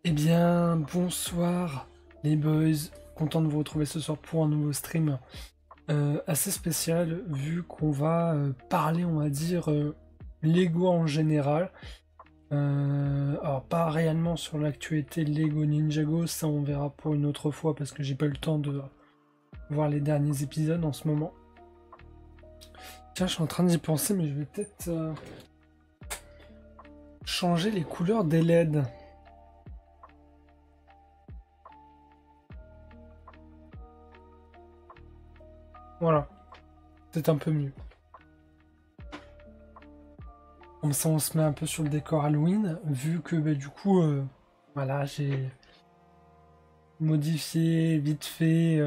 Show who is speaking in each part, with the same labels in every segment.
Speaker 1: Eh bien, bonsoir les boys, content de vous retrouver ce soir pour un nouveau stream assez spécial vu qu'on va parler, on va dire, Lego en général. Alors pas réellement sur l'actualité Lego Ninjago, ça on verra pour une autre fois parce que j'ai pas eu le temps de voir les derniers épisodes en ce moment. Tiens, je suis en train d'y penser mais je vais peut-être changer les couleurs des LED. Voilà, c'est un peu mieux. Comme ça, on se met un peu sur le décor Halloween, vu que bah, du coup, voilà, j'ai modifié vite fait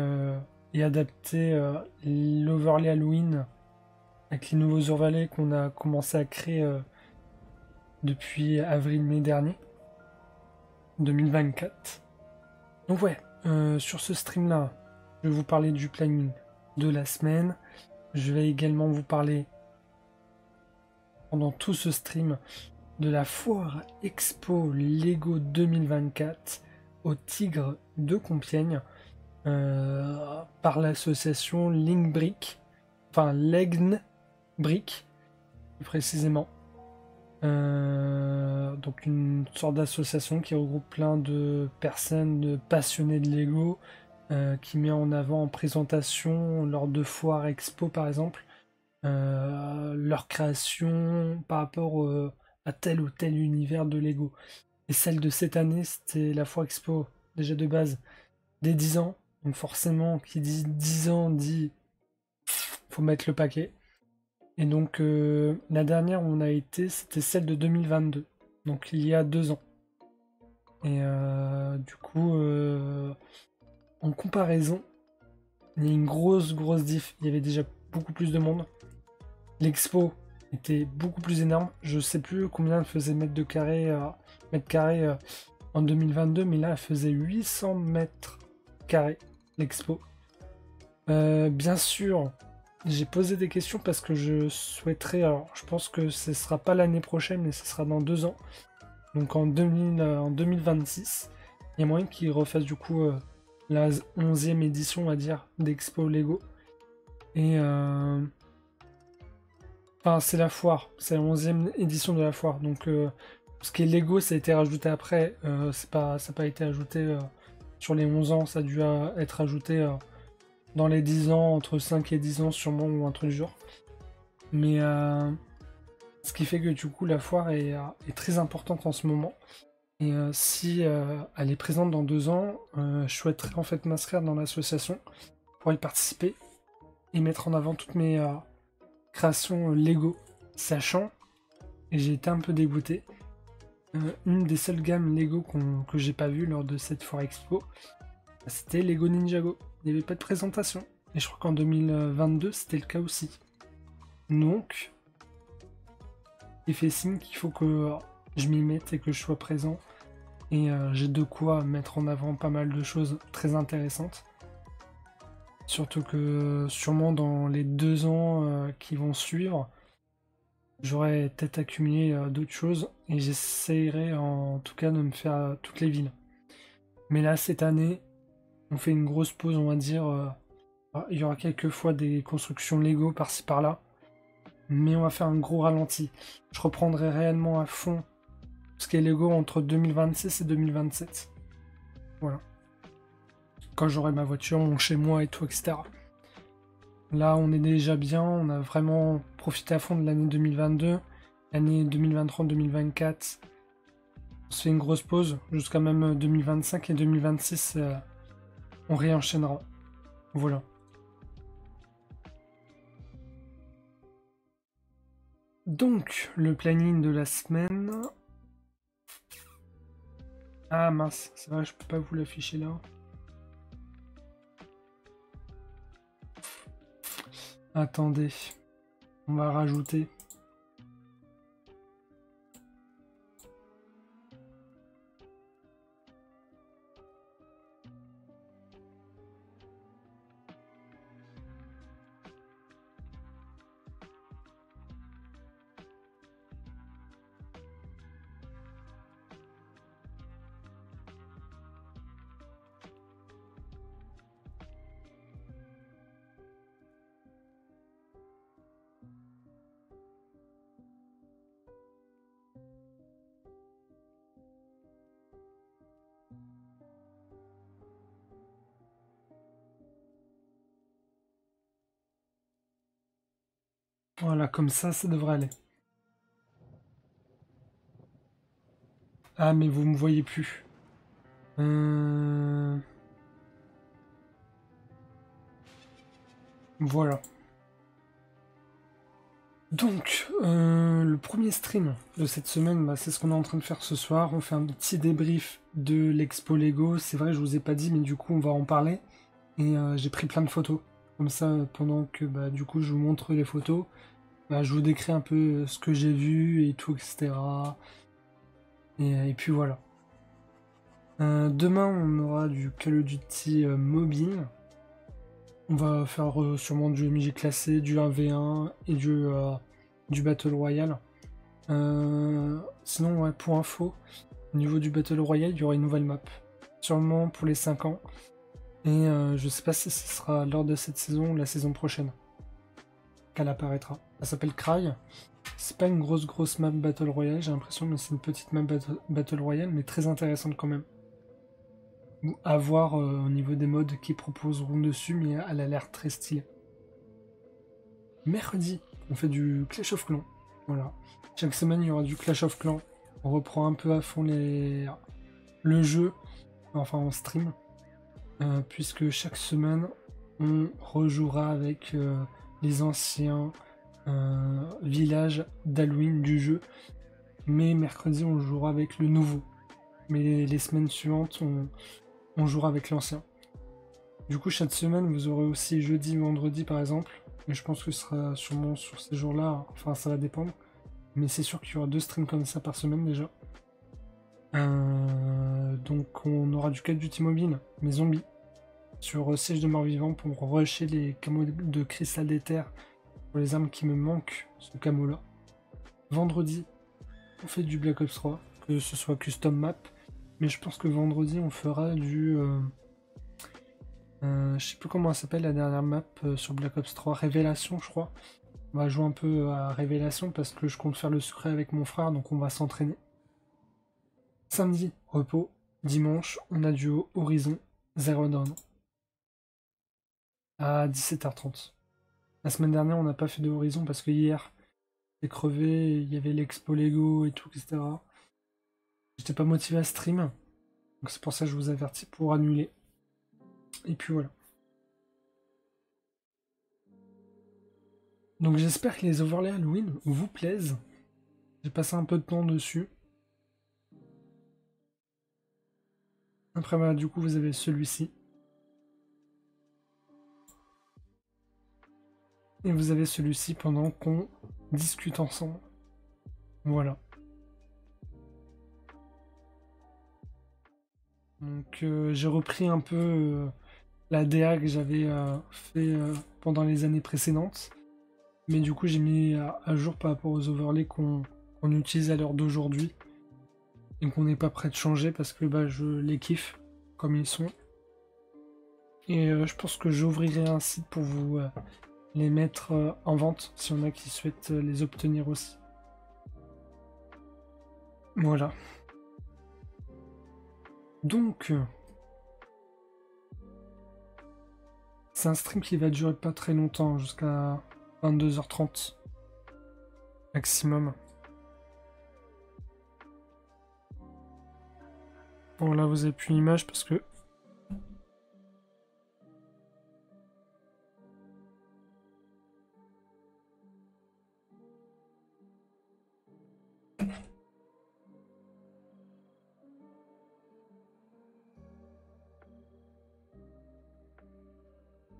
Speaker 1: et adapté l'overlay Halloween avec les nouveaux overlays qu'on a commencé à créer depuis avril-mai dernier, 2024. Donc ouais, sur ce stream-là, je vais vous parler du planning de la semaine. Je vais également vous parler pendant tout ce stream de la foire Expo Lego 2024 au Tigre de Compiègne par l'association Link Brick, enfin Legn Brick plus précisément. Donc une sorte d'association qui regroupe plein de personnes de passionnés de Lego qui met en avant en présentation lors de foires expo par exemple leur création par rapport à tel ou tel univers de Lego. Et celle de cette année, c'était la foire expo, déjà de base, des 10 ans. Donc forcément, qui dit 10 ans dit faut mettre le paquet. Et donc la dernière où on a été, c'était celle de 2022. Donc il y a 2 ans. Et du coup, en comparaison, il y a une grosse diff. Il y avait déjà beaucoup plus de monde. L'expo était beaucoup plus énorme. Je sais plus combien elle faisait mètres carrés en 2022, mais là elle faisait 800 mètres carrés l'expo. Bien sûr, j'ai posé des questions parce que je souhaiterais. Alors, je pense que ce sera pas l'année prochaine, mais ce sera dans 2 ans. Donc en 2026, il y a moyen qu'ils refassent du coup la 11e édition, on va dire, d'Expo Lego. Et enfin, c'est la foire, c'est la 11e édition de la foire. Donc, ce qui est Lego, ça a été rajouté après. Ça n'a pas été ajouté sur les 11 ans, ça a dû être ajouté dans les 10 ans, entre 5 et 10 ans sûrement, ou un truc du genre. Mais ce qui fait que du coup, la foire est très importante en ce moment. Et si elle est présente dans 2 ans, je souhaiterais en fait m'inscrire dans l'association pour y participer et mettre en avant toutes mes créations Lego, sachant, et j'ai été un peu dégoûté, une des seules gammes Lego que j'ai pas vu lors de cette foire expo, c'était Lego Ninjago. Il n'y avait pas de présentation. Et je crois qu'en 2022, c'était le cas aussi. Donc, il fait signe qu'il faut que je m'y mette et que je sois présent. Et j'ai de quoi mettre en avant pas mal de choses très intéressantes. Surtout que sûrement dans les 2 ans qui vont suivre, j'aurais peut-être accumulé d'autres choses et j'essayerai en tout cas de me faire toutes les villes. Mais là, cette année, on fait une grosse pause, on va dire. Il y aura quelques fois des constructions Lego par-ci par-là, mais on va faire un gros ralenti. Je reprendrai réellement à fond ce qui est Lego entre 2026 et 2027. Voilà. Quand j'aurai ma voiture, mon chez moi et tout, etc. Là, on est déjà bien, on a vraiment profité à fond de l'année 2022, l'année 2023-2024. On se fait une grosse pause jusqu'à même 2025 et 2026, on réenchaînera. Voilà. Donc, le planning de la semaine. Ah mince, c'est vrai, je peux pas vous l'afficher là. Attendez, on va rajouter. Voilà, comme ça devrait aller. Ah, mais vous me voyez plus. Voilà. Donc, le premier stream de cette semaine, bah, c'est ce qu'on est en train de faire ce soir. On fait un petit débrief de l'expo Lego. C'est vrai, je vous ai pas dit, mais du coup, on va en parler. Et j'ai pris plein de photos. Comme ça, pendant que bah, du coup, je vous montre les photos, bah, je vous décris un peu ce que j'ai vu et tout, etc. Et puis voilà. Demain, on aura du Call of Duty mobile. On va faire sûrement du MJ classé, du 1v1 et du Battle Royale. Sinon, ouais, pour info, au niveau du Battle Royale, il y aura une nouvelle map. Sûrement pour les 5 ans. Et je sais pas si ce sera lors de cette saison ou la saison prochaine qu'elle apparaîtra. Elle s'appelle Cry. C'est pas une grosse map Battle Royale, j'ai l'impression, mais c'est une petite map Battle Royale, mais très intéressante quand même. À voir au niveau des modes qu'ils proposeront dessus, mais elle a l'air très stylée. Mercredi, on fait du Clash of Clans. Voilà. Chaque semaine, il y aura du Clash of Clans. On reprend un peu à fond le jeu, enfin en stream, puisque chaque semaine, on rejouera avec les anciens villages d'Halloween du jeu. Mais mercredi, on jouera avec le nouveau. Mais les semaines suivantes, on jouera avec l'ancien. Du coup, chaque semaine, vous aurez aussi jeudi, vendredi par exemple. Mais je pense que ce sera sûrement sur ces jours-là. Enfin, ça va dépendre. Mais c'est sûr qu'il y aura 2 streams comme ça par semaine déjà. Donc on aura du Call of Duty mobile, mais zombies. Sur Siège de mort-vivant pour rusher les camos de cristal d'éther pour les armes qui me manquent, ce camo-là. Vendredi, on fait du Black Ops 3, que ce soit custom map. Mais je pense que vendredi, on fera du... je sais plus comment elle s'appelle la dernière map sur Black Ops 3, Révélation je crois. On va jouer un peu à Révélation parce que je compte faire le secret avec mon frère, donc on va s'entraîner. Samedi, repos. Dimanche, on a du Horizon Zero Dawn à 17h30. La semaine dernière, on n'a pas fait de Horizon parce que hier, j'ai crevé, il y avait l'expo Lego et tout, etc. J'étais pas motivé à stream, donc c'est pour ça que je vous avertis pour annuler. Et puis voilà. Donc j'espère que les overlays Halloween vous plaisent. J'ai passé un peu de temps dessus. Après, bah, du coup, vous avez celui-ci. Et vous avez celui-ci pendant qu'on discute ensemble. Voilà. Donc j'ai repris un peu la DA que j'avais fait pendant les années précédentes. Mais du coup, j'ai mis à jour par rapport aux overlays qu'on utilise à l'heure d'aujourd'hui. Et qu'on n'est pas prêt de changer parce que bah, je les kiffe comme ils sont. Et je pense que j'ouvrirai un site pour vous les mettre en vente si on a qui souhaitent les obtenir aussi. Voilà. Donc, c'est un stream qui va durer pas très longtemps, jusqu'à 22h30 maximum. Bon, là, vous avez plus l'image parce que...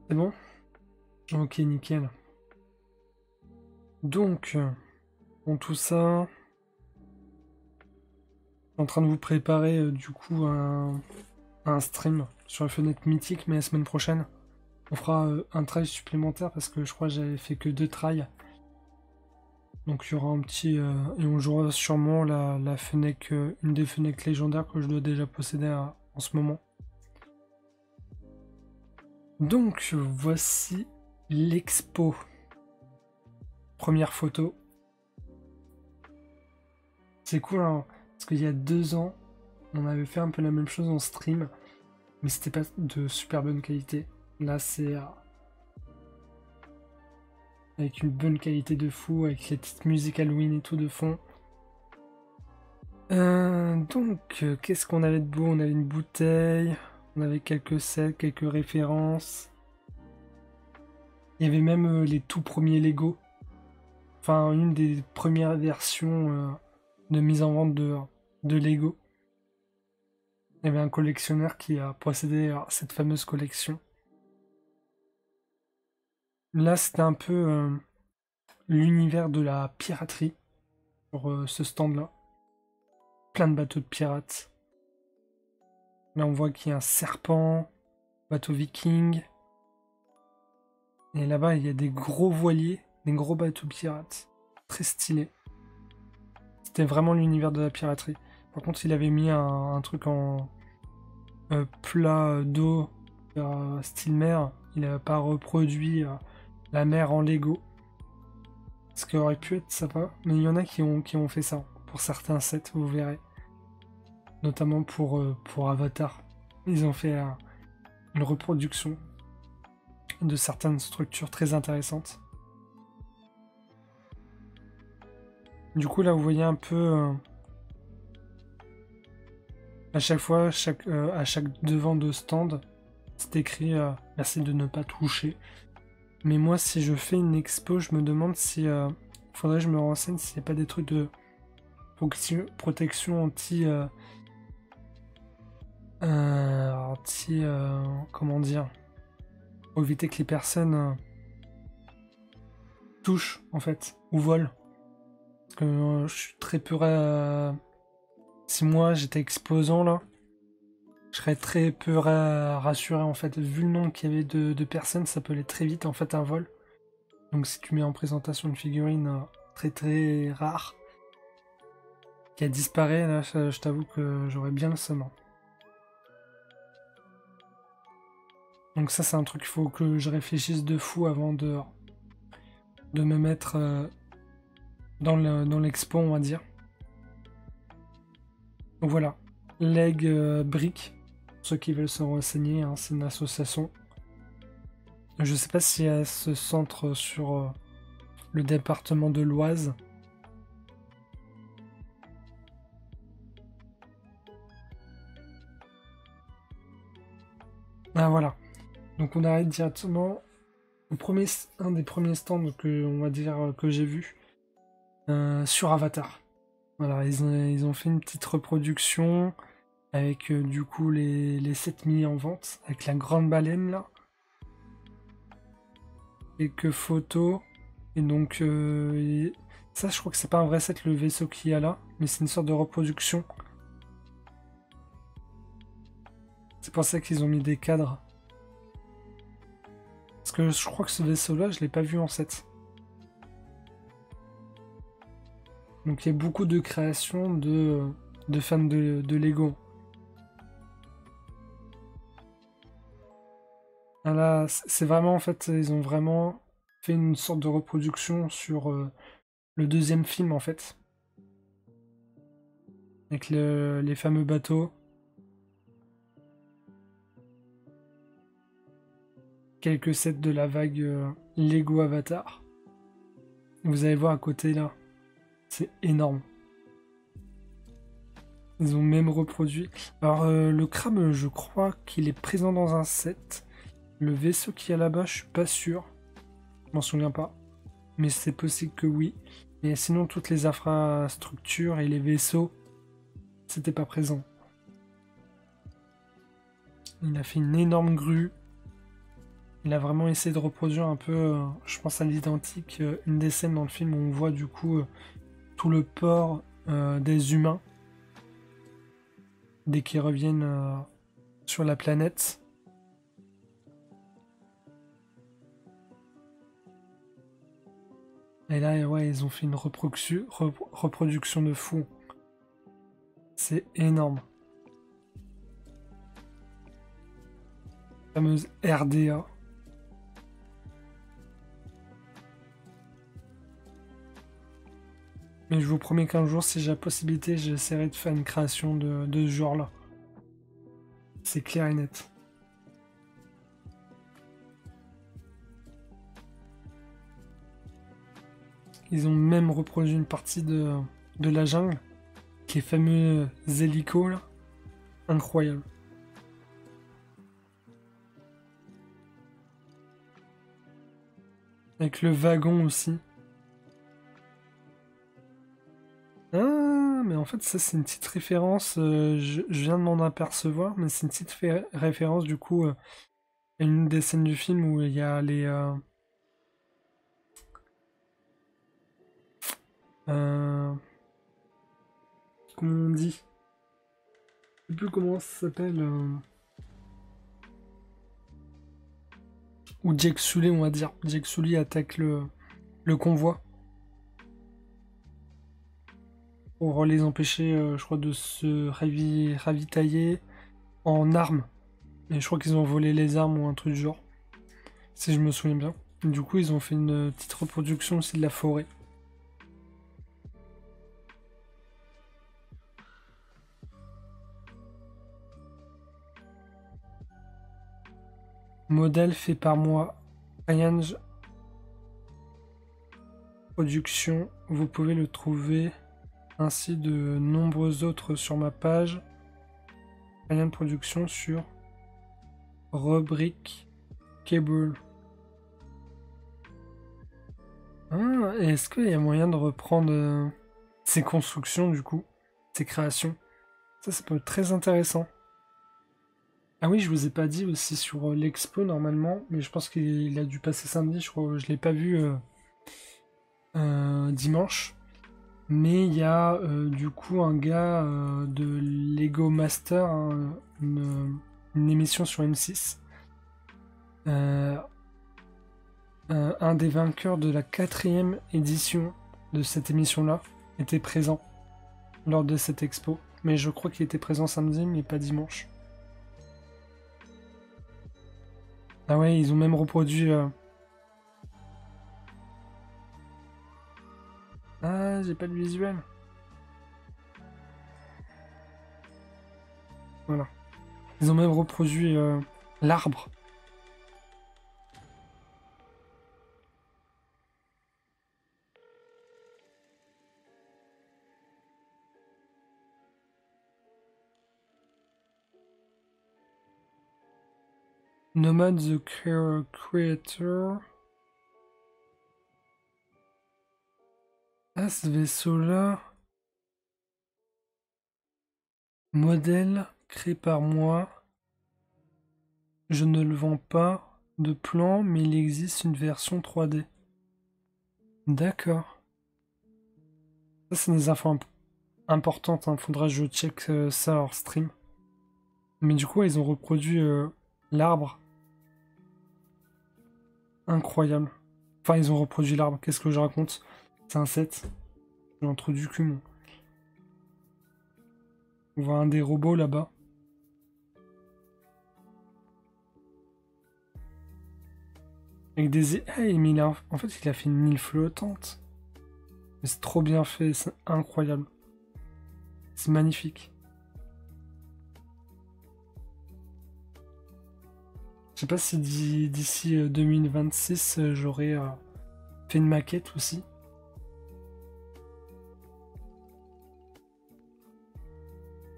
Speaker 1: C'est bon? Ok, nickel. Donc, bon, tout ça... En train de vous préparer du coup un stream sur la fenêtre mythique, mais la semaine prochaine, on fera un try supplémentaire parce que je crois que j'avais fait que 2 tries. Donc il y aura un petit... et on jouera sûrement la fenêtre, une des fenêtres légendaires que je dois déjà posséder en ce moment. Donc voici l'expo. Première photo. C'est cool hein, parce qu'il y a 2 ans, on avait fait un peu la même chose en stream, mais c'était pas de super bonne qualité. Là c'est avec une bonne qualité de fou, avec les petites musiques Halloween et tout de fond. Qu'est-ce qu'on avait de beau? On avait une bouteille, on avait quelques sets, quelques références. Il y avait même les tout premiers Lego. Enfin, une des premières versions de mise en vente de Lego. Il y avait un collectionneur qui a possédé cette fameuse collection. Là, c'était un peu l'univers de la piraterie sur ce stand-là. Plein de bateaux de pirates. Là, on voit qu'il y a un serpent, bateau viking. Et là-bas, il y a des gros voiliers, des gros bateaux pirates. Très stylé. C'était vraiment l'univers de la piraterie. Par contre, il avait mis un truc en plat d'eau, style mer. Il n'avait pas reproduit la mer en Lego. Ce qui aurait pu être sympa. Mais il y en a qui ont fait ça. Pour certains sets, vous verrez. Notamment pour Avatar. Ils ont fait une reproduction de certaines structures très intéressantes. Du coup, là, vous voyez un peu... à chaque fois, à chaque devant de stand, c'est écrit merci de ne pas toucher. Mais moi, si je fais une expo, je me demande si... faudrait que je me renseigne s'il n'y a pas des trucs de protection anti... comment dire? Pour éviter que les personnes touchent, en fait, ou volent. Parce que je suis très peu... si moi, j'étais exposant, là, je serais très peu rassuré, en fait. Vu le nombre qu'il y avait de personnes, ça peut aller très vite, en fait, un vol. Donc si tu mets en présentation une figurine très très rare, qui a disparu, là, je t'avoue que j'aurais bien le seum. Donc ça, c'est un truc qu'il faut que je réfléchisse de fou avant de me mettre dans l'expo, on va dire. Donc voilà, Leg Brick, pour ceux qui veulent se renseigner, hein, c'est une association. Je sais pas si elle se centre sur le département de l'Oise. Ah voilà. Donc on arrive directement un des premiers stands que on va dire que j'ai vu sur Avatar. Voilà, ils ont fait une petite reproduction avec du coup les 7 mis en vente, avec la grande baleine là. Quelques photos. Et donc ça je crois que c'est pas un vrai set le vaisseau qu'il y a là, mais c'est une sorte de reproduction. C'est pour ça qu'ils ont mis des cadres. Parce que je crois que ce vaisseau-là, je l'ai pas vu en set. Donc il y a beaucoup de créations de fans de Lego. Ah là, c'est vraiment en fait, ils ont vraiment fait une sorte de reproduction sur le deuxième film en fait. Avec les fameux bateaux. Quelques sets de la vague Lego Avatar. Vous allez voir à côté là, c'est énorme. Ils ont même reproduit. Alors le crabe, je crois qu'il est présent dans un set. Le vaisseau qu'il y a là-bas, je suis pas sûr. Je m'en souviens pas. Mais c'est possible que oui. Et sinon, toutes les infrastructures et les vaisseaux, c'était pas présent. Il a fait une énorme grue. Il a vraiment essayé de reproduire un peu, je pense à l'identique, une des scènes dans le film où on voit du coup tout le port des humains dès qu'ils reviennent sur la planète. Et là, ouais, ils ont fait une reproduction de fou. C'est énorme. La fameuse RDA. Mais je vous promets qu'un jour, si j'ai la possibilité, j'essaierai de faire une création de ce genre-là. C'est clair et net. Ils ont même reproduit une partie de la jungle, avec les fameux hélicos là. Incroyable. Avec le wagon aussi. Ah, mais en fait, ça, c'est une petite référence. Je viens de m'en apercevoir, mais c'est une petite référence, du coup, à une des scènes du film où il y a les. Euh, comment on dit? Je sais plus comment ça s'appelle. Où Jake Sully, on va dire. Jake Sully attaque le convoi pour les empêcher, je crois, de se ravitailler en armes. Et je crois qu'ils ont volé les armes ou un truc du genre, si je me souviens bien. Du coup, ils ont fait une petite reproduction aussi de la forêt. Modèle fait par moi. Ryan Production. Vous pouvez le trouver ainsi de nombreux autres sur ma page. Ryan Production sur rubrique Cable. Ah, et est-ce qu'il y a moyen de reprendre ces constructions du coup, ces créations? Ça peut être très intéressant. Ah oui, je vous ai pas dit aussi sur l'expo normalement, mais je pense qu'il a dû passer samedi, je crois, je l'ai pas vu dimanche. Mais il y a du coup un gars de Lego Master, hein, une émission sur M6. Euh, un des vainqueurs de la 4e édition de cette émission-là était présent lors de cette expo. Mais je crois qu'il était présent samedi, mais pas dimanche. Ah ouais, ils ont même reproduit... Ah, j'ai pas de visuel. Voilà. Ils ont même reproduit l'arbre. Nomad the Creator. Ah, ce vaisseau-là. Modèle créé par moi. Je ne le vends pas de plan, mais il existe une version 3D. D'accord. Ça, c'est des infos importantes. Hein. Faudra que je check ça hors stream. Mais du coup, ils ont reproduit l'arbre. Incroyable. Enfin, ils ont reproduit l'arbre. Qu'est-ce que je raconte? C'est un set. J'ai un trou du cul, moi. On voit un des robots là-bas. Avec des... Ah, mais en fait, il a fait une île flottante. Mais c'est trop bien fait, c'est incroyable. C'est magnifique. Je sais pas si d'ici 2026, j'aurai fait une maquette aussi.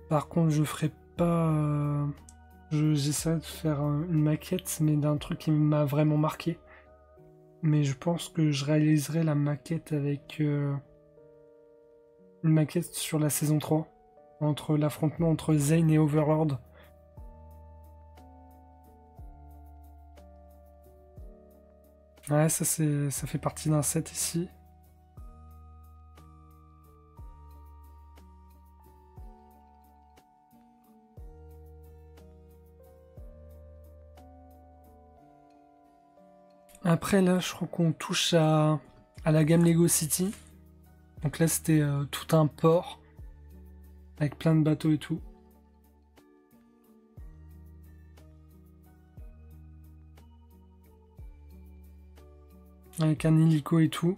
Speaker 1: Par contre, je ferai pas... j'essaierai de faire une maquette, mais d'un truc qui m'a vraiment marqué. Mais je pense que je réaliserai la maquette avec une maquette sur la saison 3. Entre l'affrontement entre Zane et Overlord. Ouais, ça fait partie d'un set ici. Après là, je crois qu'on touche à la gamme Lego City. Donc là, c'était tout un port avec plein de bateaux et tout. Avec un hélico et tout.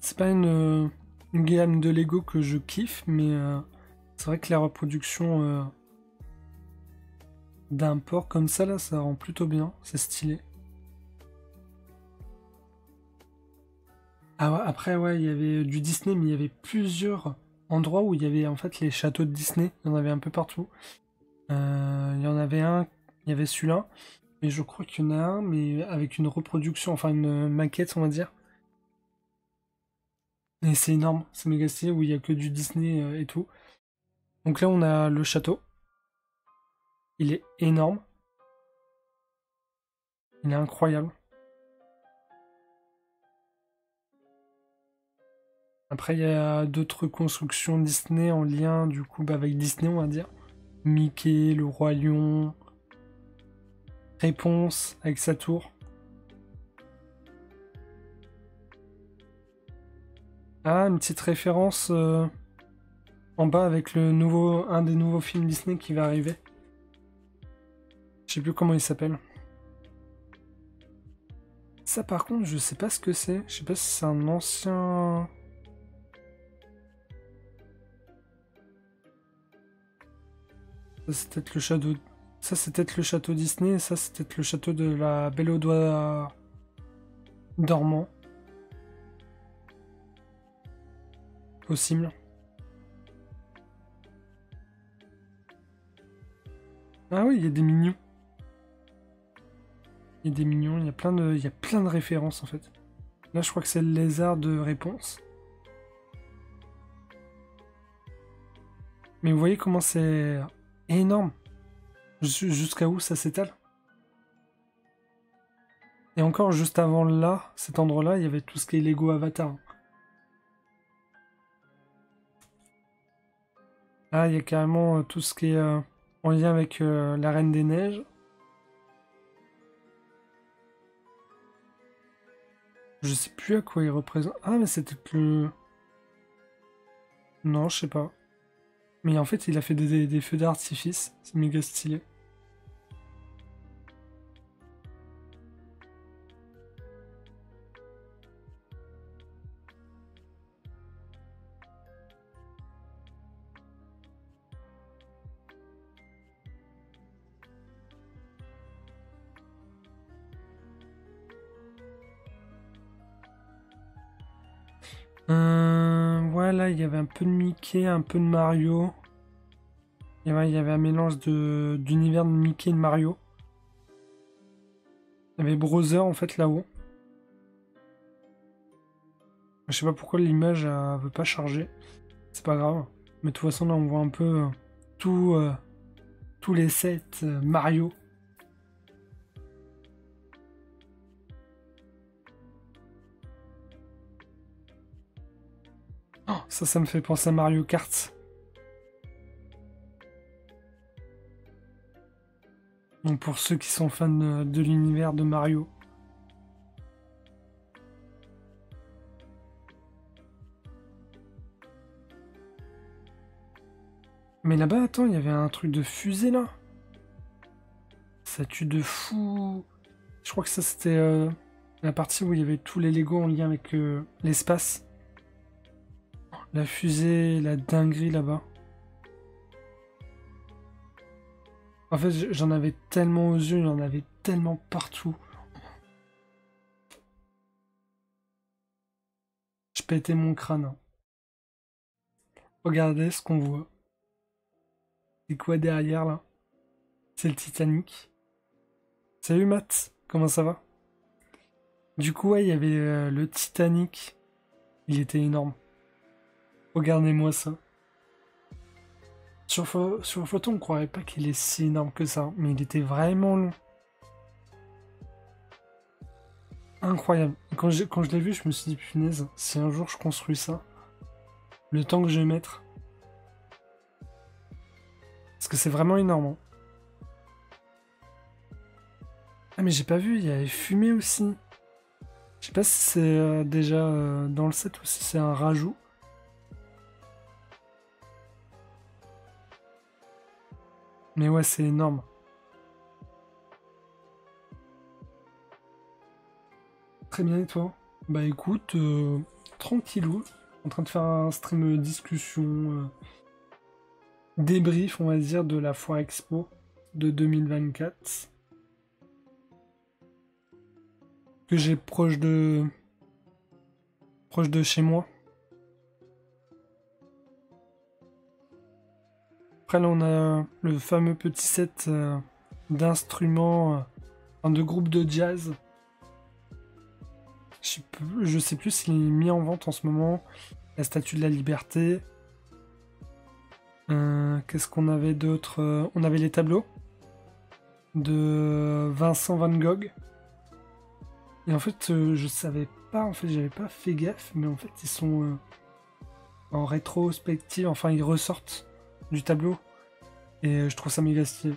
Speaker 1: C'est pas une gamme de Lego que je kiffe, mais c'est vrai que la reproduction d'un port comme ça, là, ça rend plutôt bien. C'est stylé. Ah ouais, après, ouais, il y avait du Disney, mais il y avait plusieurs endroits où il y avait en fait les châteaux de Disney. Il y en avait un peu partout. Il y en avait un, il y avait celui-là. Mais je crois qu'il y en a un, mais avec une reproduction, enfin une maquette, on va dire. Et c'est énorme, c'est méga stylé, où il y a que du Disney et tout. Donc là, on a le château. Il est énorme. Il est incroyable. Après, il y a d'autres constructions Disney en lien, du coup, bah, avec Disney, on va dire. Mickey, le Roi Lion, Réponse avec sa tour. Ah, une petite référence en bas avec un des nouveaux films Disney qui va arriver. Je sais plus comment il s'appelle. Ça, par contre, je sais pas ce que c'est. Je sais pas si c'est un ancien. Ça, c'est peut-être le château. Ça, c'est peut-être le château Disney. Et ça, c'est peut-être le château de la Belle au doigt dormant. Possible. Ah oui, il y a des mignons. Il y a des mignons. Il y a plein de références en fait. Là, je crois que c'est le lézard de réponse. Mais vous voyez comment c'est énorme. Jusqu'à où ça s'étale. Et encore juste avant là, cet endroit-là, il y avait tout ce qui est Lego Avatar. Là, il y a carrément tout ce qui est en lien avec la Reine des Neiges. Je sais plus à quoi il représente. Ah, mais c'était le... Non, je sais pas. Mais en fait, il a fait des feux d'artifice. C'est méga stylé. Voilà, il y avait un peu de Mickey, un peu de Mario. Et ouais, il y avait un mélange d'univers de Mickey et de Mario. Il y avait Brother en fait là-haut. Je sais pas pourquoi l'image veut pas charger. C'est pas grave. Mais de toute façon, là, on voit un peu tout, tous les sets Mario. Oh, ça me fait penser à Mario Kart. Donc pour ceux qui sont fans de l'univers de Mario. Mais là-bas, attends, il y avait un truc de fusée là. Ça tue de fou. Je crois que ça c'était la partie où il y avait tous les Lego en lien avec l'espace. La fusée, la dinguerie là-bas. En fait, j'en avais tellement aux yeux, il y en avait tellement partout. Je pétais mon crâne, hein. Regardez ce qu'on voit. C'est quoi derrière là? C'est le Titanic. Salut Matt, comment ça va? Du coup, ouais, il y avait le Titanic. Il était énorme. Regardez-moi ça. Sur photo, on croirait pas qu'il est si énorme que ça, mais il était vraiment long. Incroyable. Quand je l'ai vu, je me suis dit, punaise, si un jour je construis ça, le temps que je vais mettre. Parce que c'est vraiment énorme, hein. Ah, mais j'ai pas vu, il y avait fumée aussi. Je sais pas si c'est déjà dans le set ou si c'est un rajout. Mais ouais, c'est énorme. Très bien, et toi? Bah écoute, tranquillou, en train de faire un stream discussion, débrief, on va dire, de la Foire Expo de 2024. Que j'ai proche de chez moi. Après là on a le fameux petit set d'instruments, de groupes de jazz. Je sais plus s'il est mis en vente en ce moment. La Statue de la Liberté. Qu'est-ce qu'on avait d'autre? On avait les tableaux de Vincent Van Gogh. Et en fait, je savais pas, en fait, j'avais pas fait gaffe, mais en fait, ils sont en rétrospective, enfin, ils ressortent du tableau. Et je trouve ça méga stylé.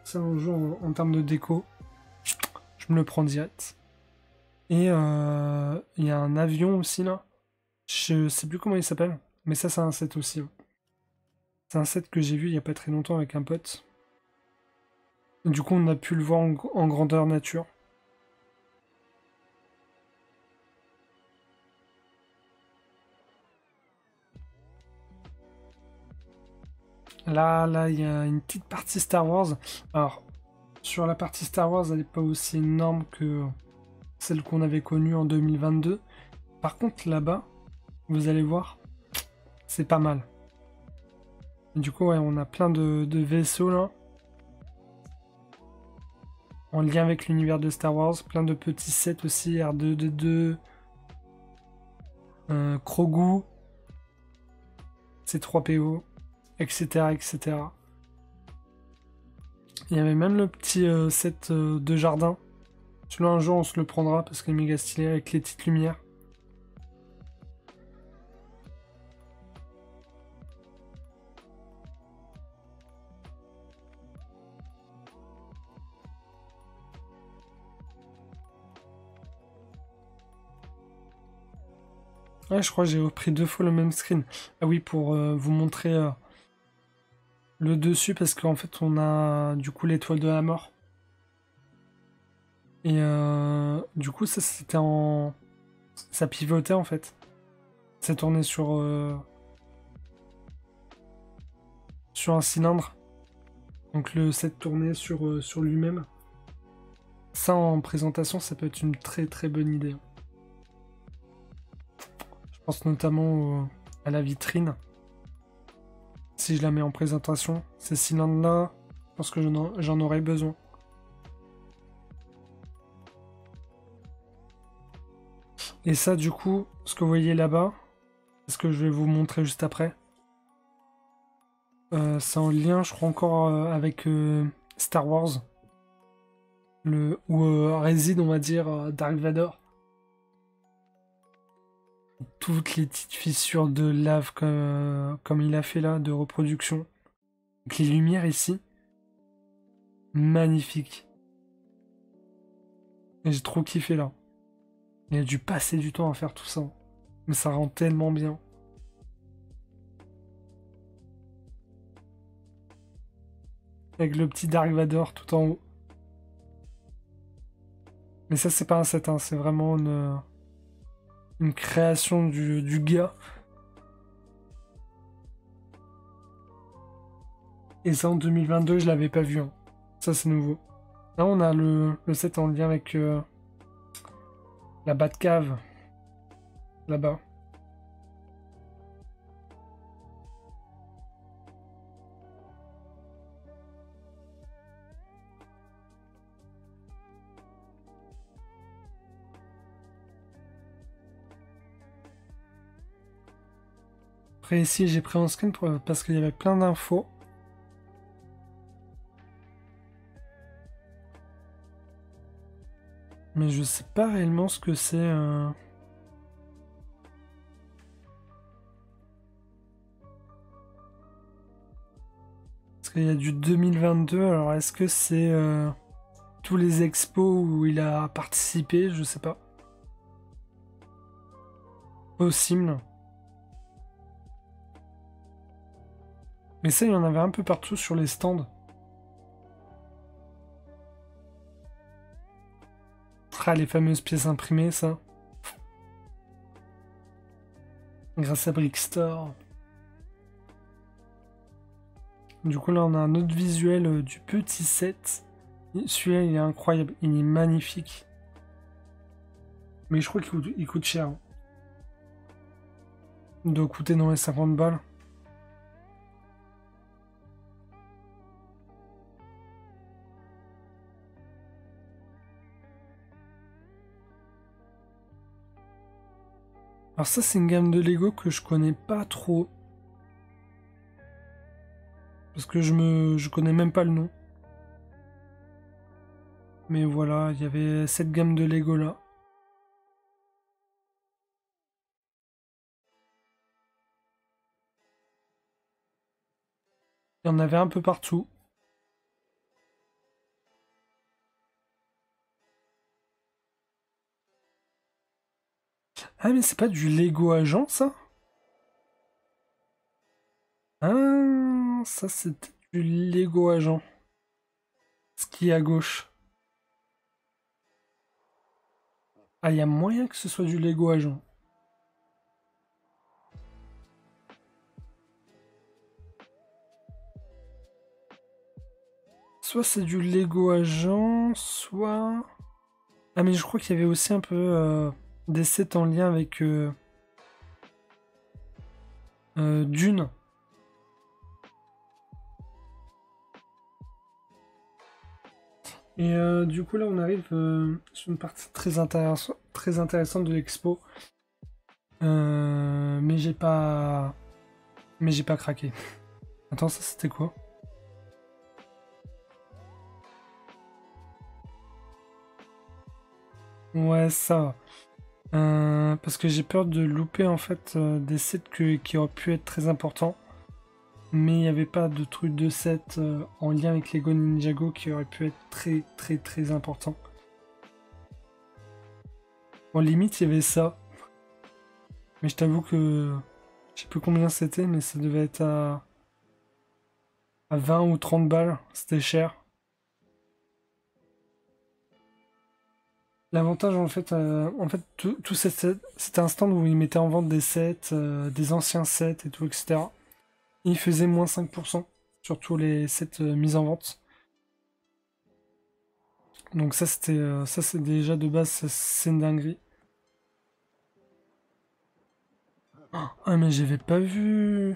Speaker 1: Ça, un jour, en termes de déco, je me le prends direct. Et il y a un avion aussi, là. Je sais plus comment il s'appelle, mais ça, c'est un set aussi. Hein. C'est un set que j'ai vu il y a pas très longtemps avec un pote. Et du coup, on a pu le voir en grandeur nature. Là, il y a une petite partie Star Wars. Alors, sur la partie Star Wars, elle n'est pas aussi énorme que celle qu'on avait connue en 2022. Par contre, là-bas, vous allez voir, c'est pas mal. Et du coup, ouais, on a plein de vaisseaux là. En lien avec l'univers de Star Wars. Plein de petits sets aussi, R2D2, Krogu, C3PO, etc., etc. Il y avait même le petit set de jardin. Celui-là, un jour, on se le prendra parce qu'il est méga stylé avec les petites lumières. Ouais, je crois que j'ai repris 2 fois le même screen. Ah oui, pour vous montrer le dessus, parce qu'en fait, on a du coup l'étoile de la mort. Et du coup, ça, c'était en... Ça pivotait, en fait. Ça tournait sur un cylindre. Donc le set tournait sur lui-même. Ça, en présentation, ça peut être une très très bonne idée. Je pense notamment à la vitrine. Si je la mets en présentation, ces cylindres-là, je pense que j'en aurais besoin. Et ça, du coup, ce que vous voyez là-bas, c'est ce que je vais vous montrer juste après. C'est en lien, je crois, encore avec Star Wars. Où réside, on va dire, Dark Vador. Toutes les petites fissures de lave comme il a fait là, de reproduction. Donc les lumières ici, magnifiques. Et j'ai trop kiffé là. Il a dû passer du temps à faire tout ça. Mais ça rend tellement bien. Avec le petit Dark Vador tout en haut. Mais ça, c'est pas un set, hein, c'est vraiment une création du gars. Et ça, en 2022, je l'avais pas vu. Hein. Ça, c'est nouveau. Là, on a le set en lien avec la Batcave. Là-bas. Après, ici, j'ai pris en screen parce qu'il y avait plein d'infos. Mais je sais pas réellement ce que c'est. Parce qu'il y a du 2022, alors est-ce que c'est tous les expos où il a participé? Je sais pas. Possible. Mais ça, il y en avait un peu partout sur les stands. Ah, les fameuses pièces imprimées, ça. Grâce à Brickstore. Du coup, là, on a un autre visuel du petit set. Celui-là, il est incroyable. Il est magnifique. Mais je crois qu'il coûte cher. Hein. doit coûter dans les 50 balles. Alors ça, c'est une gamme de Lego que je connais pas trop. Parce que je connais même pas le nom. Mais voilà, il y avait cette gamme de Lego là. Il y en avait un peu partout. Ah mais c'est pas du Lego Agent ça? Ah, ça c'était du Lego Agent. Ce qui est à gauche. Ah, il y a moyen que ce soit du Lego Agent. Soit c'est du Lego Agent, soit... Ah mais je crois qu'il y avait aussi un peu des sets en lien avec Dune. Et du coup là on arrive sur une partie très intéressante de l'expo. Mais j'ai pas... Mais j'ai pas craqué. Attends, ça c'était quoi? Ouais, ça. Parce que j'ai peur de louper en fait des sets qui auraient pu être très importants. Mais il n'y avait pas de truc de set en lien avec Lego Ninjago qui aurait pu être très très très important. Bon, limite, il y avait ça. Mais je t'avoue que je sais plus combien c'était, mais ça devait être à 20 ou 30 balles. C'était cher. L'avantage en fait tout c'était un stand où ils mettaient en vente des sets, des anciens sets et tout, etc. Et ils faisaient moins 5% sur tous les sets mis en vente. Donc ça c'est déjà de base, c'est une dinguerie. Ah mais j'avais pas vu.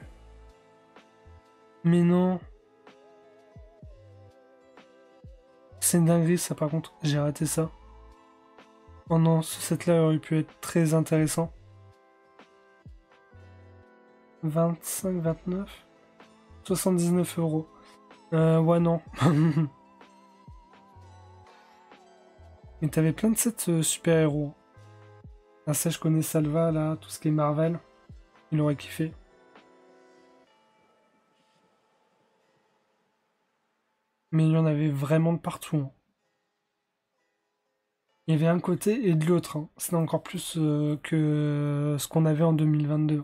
Speaker 1: Mais non, c'est une dinguerie ça par contre, j'ai raté ça. Oh non, ce set-là aurait pu être très intéressant. 25, 29, 79 €. Ouais non. Mais t'avais plein de sets super-héros. Ah ça je connais Salva là, tout ce qui est Marvel. Il aurait kiffé. Mais il y en avait vraiment de partout, hein. Il y avait un côté et de l'autre, hein. C'était encore plus que ce qu'on avait en 2022.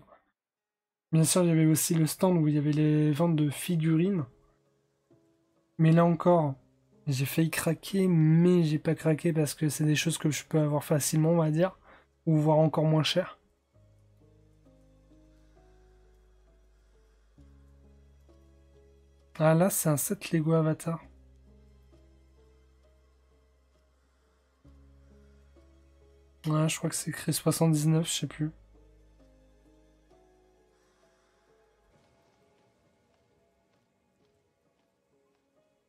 Speaker 1: Bien sûr, il y avait aussi le stand où il y avait les ventes de figurines. Mais là encore, j'ai failli craquer, mais j'ai pas craqué parce que c'est des choses que je peux avoir facilement, on va dire. Ou voire encore moins cher. Ah là, c'est un set Lego Avatar. Ouais, je crois que c'est écrit 79, je sais plus.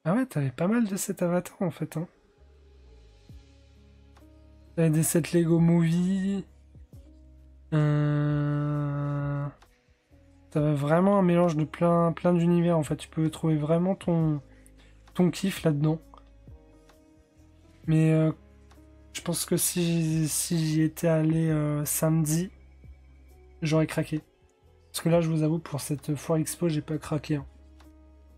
Speaker 1: Ah ouais, t'avais pas mal de sets Avatar en fait, hein. T'avais des sets Lego Movie. Euh... T'avais vraiment un mélange de plein d'univers en fait. Tu pouvais trouver vraiment ton kiff là-dedans. Mais je pense que si j'y étais allé samedi, j'aurais craqué. Parce que là, je vous avoue, pour cette foire expo, j'ai pas craqué, hein.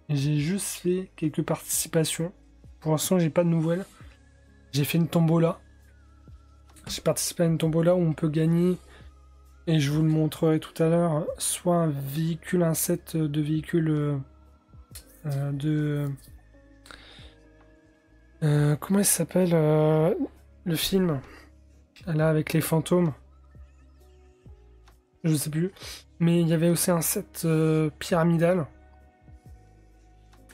Speaker 1: J'ai juste fait quelques participations. Pour l'instant, j'ai pas de nouvelles. J'ai fait une tombola. J'ai participé à une tombola où on peut gagner, et je vous le montrerai tout à l'heure, soit un véhicule, un set de véhicules de... comment il s'appelle le film? Là, avec les fantômes. Je sais plus. Mais il y avait aussi un set pyramidal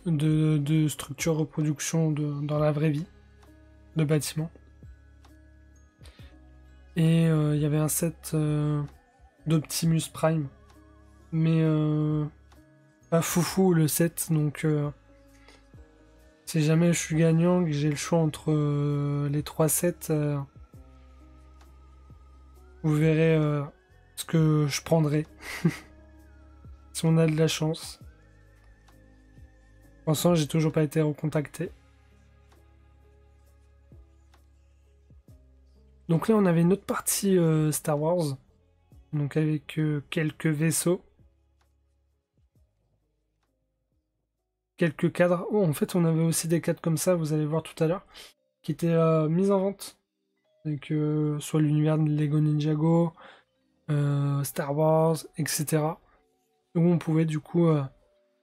Speaker 1: de structure reproduction dans la vraie vie, de bâtiments. Et il y avait un set d'Optimus Prime. Mais pas foufou le 7, donc si jamais je suis gagnant, que j'ai le choix entre les 3 sets, vous verrez ce que je prendrai. Si on a de la chance. Pour l'instant, j'ai toujours pas été recontacté. Donc là, on avait une autre partie Star Wars. Donc avec quelques vaisseaux. Quelques cadres. Oh, en fait, on avait aussi des cadres comme ça, vous allez voir tout à l'heure, qui étaient mis en vente. Donc, soit l'univers de Lego Ninjago, Star Wars, etc. Où on pouvait du coup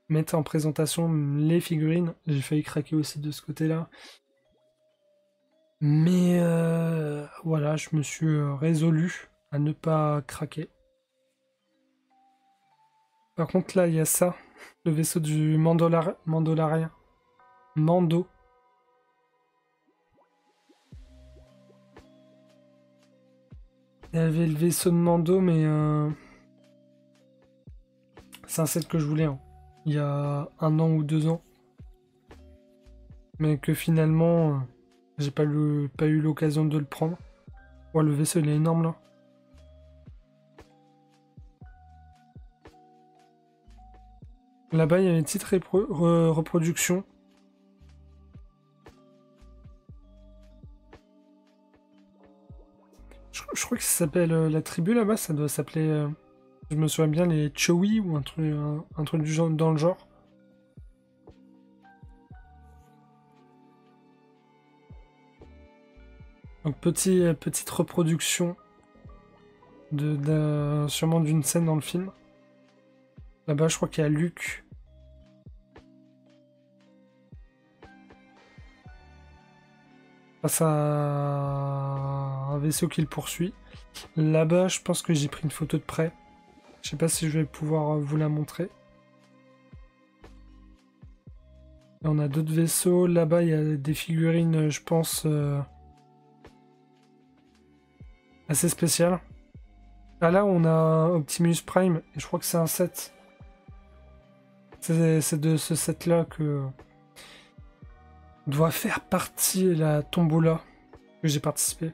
Speaker 1: mettre en présentation les figurines. J'ai failli craquer aussi de ce côté-là. Mais voilà, je me suis résolu à ne pas craquer. Par contre, là, il y a ça. Le vaisseau du Mandolarien. Mando. Il y avait le vaisseau de Mando, mais c'est un set que je voulais hein, il y a 1 an ou 2 ans. Mais que finalement, j'ai pas eu l'occasion de le prendre. Ouais, le vaisseau, il est énorme là. Là-bas, il y a une petite reproduction. Je crois que ça s'appelle la tribu là-bas, ça doit s'appeler. Je me souviens bien les Chowi ou un truc du genre, dans le genre. Donc petite reproduction sûrement d'une scène dans le film. Là-bas, je crois qu'il y a Luke. Face à un vaisseau qui le poursuit. Là-bas, je pense que j'ai pris une photo de près. Je sais pas si je vais pouvoir vous la montrer. Et on a d'autres vaisseaux. Là-bas, il y a des figurines, je pense, assez spéciales. Ah là, on a Optimus Prime. Et je crois que c'est un set. C'est de ce set-là que doit faire partie la tombola que j'ai participé.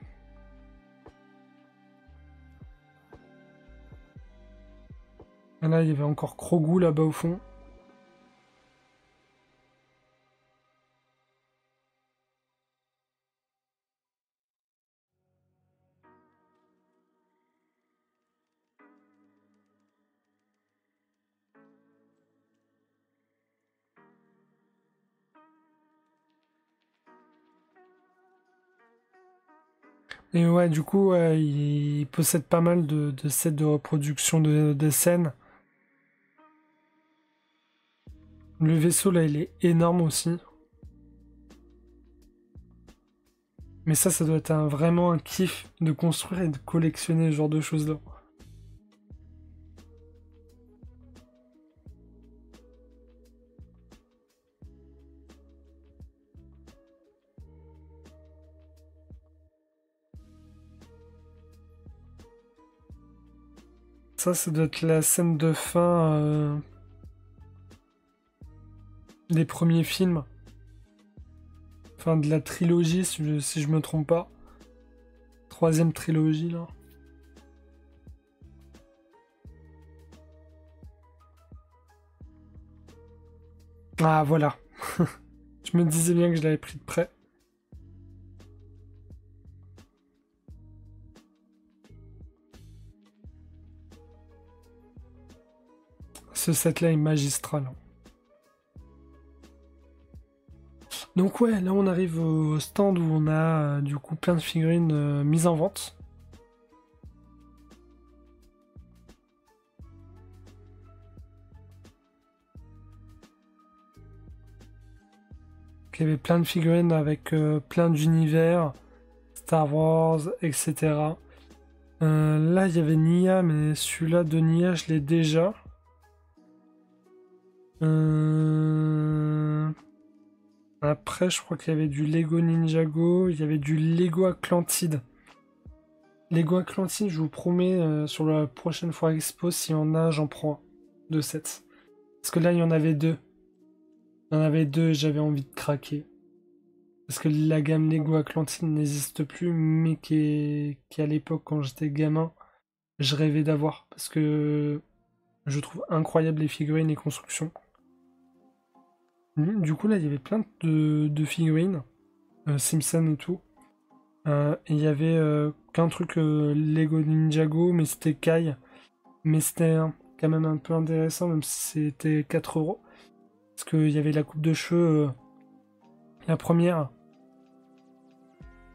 Speaker 1: Et là, il y avait encore Grogu là-bas au fond. Et ouais, du coup, ouais, il possède pas mal de sets de reproduction de scènes. Le vaisseau, là, il est énorme aussi. Mais ça doit être vraiment un kiff de construire et de collectionner ce genre de choses-là. Ça doit être la scène de fin des premiers films. Enfin, de la trilogie, si je me trompe pas. Troisième trilogie, là. Ah, voilà. Je me disais bien que je l'avais pris de près. Ce set-là est magistral. Donc ouais, là on arrive au stand où on a du coup plein de figurines mises en vente. Il y avait plein de figurines avec plein d'univers, Star Wars, etc. Là il y avait Nia, mais celui-là de Nia je l'ai déjà. Après je crois qu'il y avait du Lego Ninjago, il y avait du Lego Atlantide. Lego Atlantide, je vous promets, sur la prochaine fois Expo, s'il y en a, j'en prends un de 7. Parce que là, il y en avait deux. Il y en avait deux et j'avais envie de craquer. Parce que la gamme Lego Atlantide n'existe plus, mais qui à l'époque, quand j'étais gamin, je rêvais d'avoir. Parce que je trouve incroyable les figurines et constructions. Du coup, là, il y avait plein de figurines, Simpson et tout. Et il y avait qu'un truc Lego Ninjago, mais c'était Kai. Mais c'était quand même un peu intéressant, même si c'était 4 euros. Parce qu'il y avait la coupe de cheveux, la première.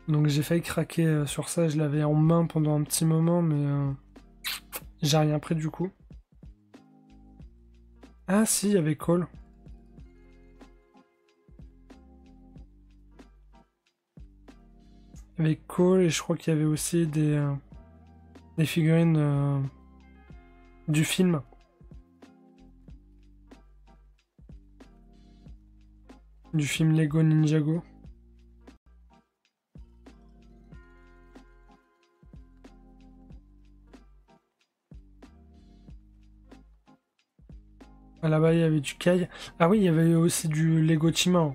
Speaker 1: Donc j'ai failli craquer sur ça. Je l'avais en main pendant un petit moment, mais j'ai rien pris du coup. Ah si, il y avait Cole. Il y avait Cole et je crois qu'il y avait aussi des figurines du film. Du film Lego Ninjago. Ah, là-bas, il y avait du Kai. Ah oui, il y avait aussi du Lego Chima.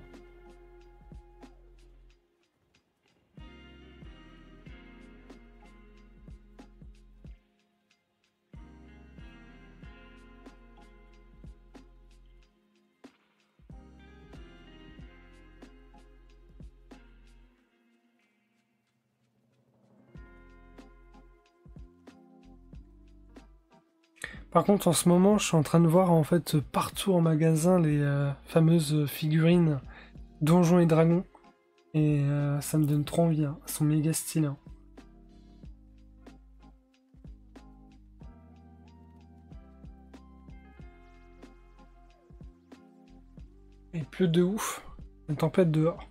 Speaker 1: Par contre, en ce moment, je suis en train de voir en fait partout en magasin les fameuses figurines Donjons et Dragons. Et ça me donne trop envie, hein. Elles sont méga stylées, hein. Il pleut de ouf. Une tempête dehors.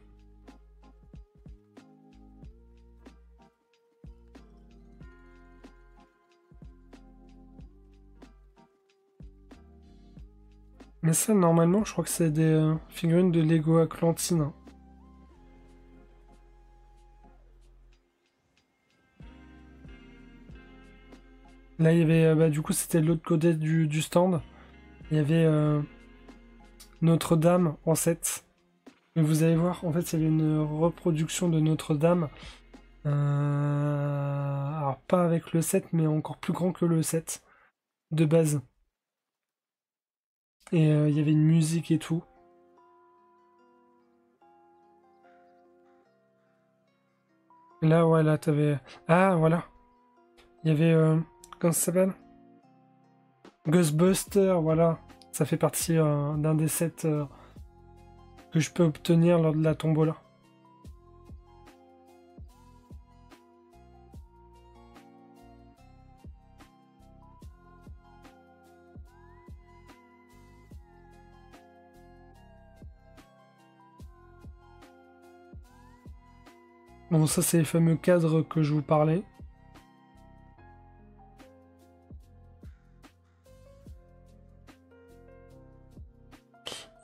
Speaker 1: Mais ça, normalement, je crois que c'est des figurines de Lego Atlantine, hein. Là, il y avait, bah, du coup, c'était l'autre côté du stand. Il y avait Notre-Dame en 7. Et vous allez voir, en fait, il y avait une reproduction de Notre-Dame. Alors, pas avec le 7, mais encore plus grand que le 7 de base. Et il y avait une musique et tout. Là, ouais, là, t'avais. Ah, voilà. Il y avait. Comment ça s'appelle? Ghostbuster, voilà. Ça fait partie d'un des sets que je peux obtenir lors de la tombola. Bon, ça, c'est les fameux cadres que je vous parlais.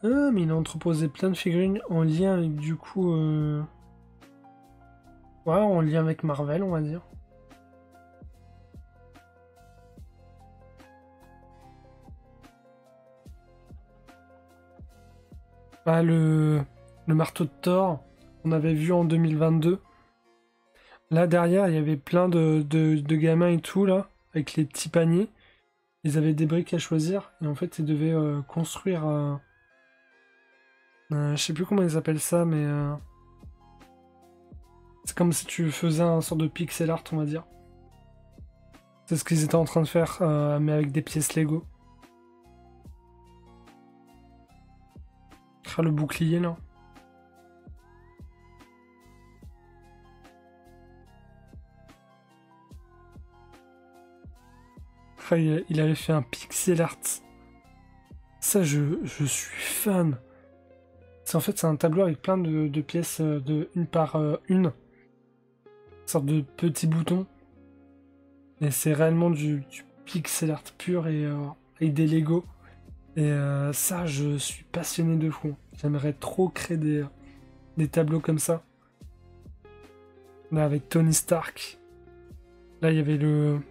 Speaker 1: Ah, mais il a entreposé plein de figurines en lien avec, du coup. Ouais, en lien avec Marvel, on va dire. Ah, le marteau de Thor, on avait vu en 2022. Là, derrière, il y avait plein de gamins et tout, là, avec les petits paniers. Ils avaient des briques à choisir, et en fait, ils devaient construire. Je sais plus comment ils appellent ça, mais c'est comme si tu faisais un sort de pixel art, on va dire. C'est ce qu'ils étaient en train de faire, mais avec des pièces Lego. Ah, le bouclier, là. Ah, il avait fait un pixel art. Ça, je suis fan. En fait, c'est un tableau avec plein de pièces de une par une. Une sorte de petits boutons. Et c'est réellement du pixel art pur et des Lego. Et ça, je suis passionné de fou. J'aimerais trop créer des tableaux comme ça. Là, avec Tony Stark. Là, il y avait le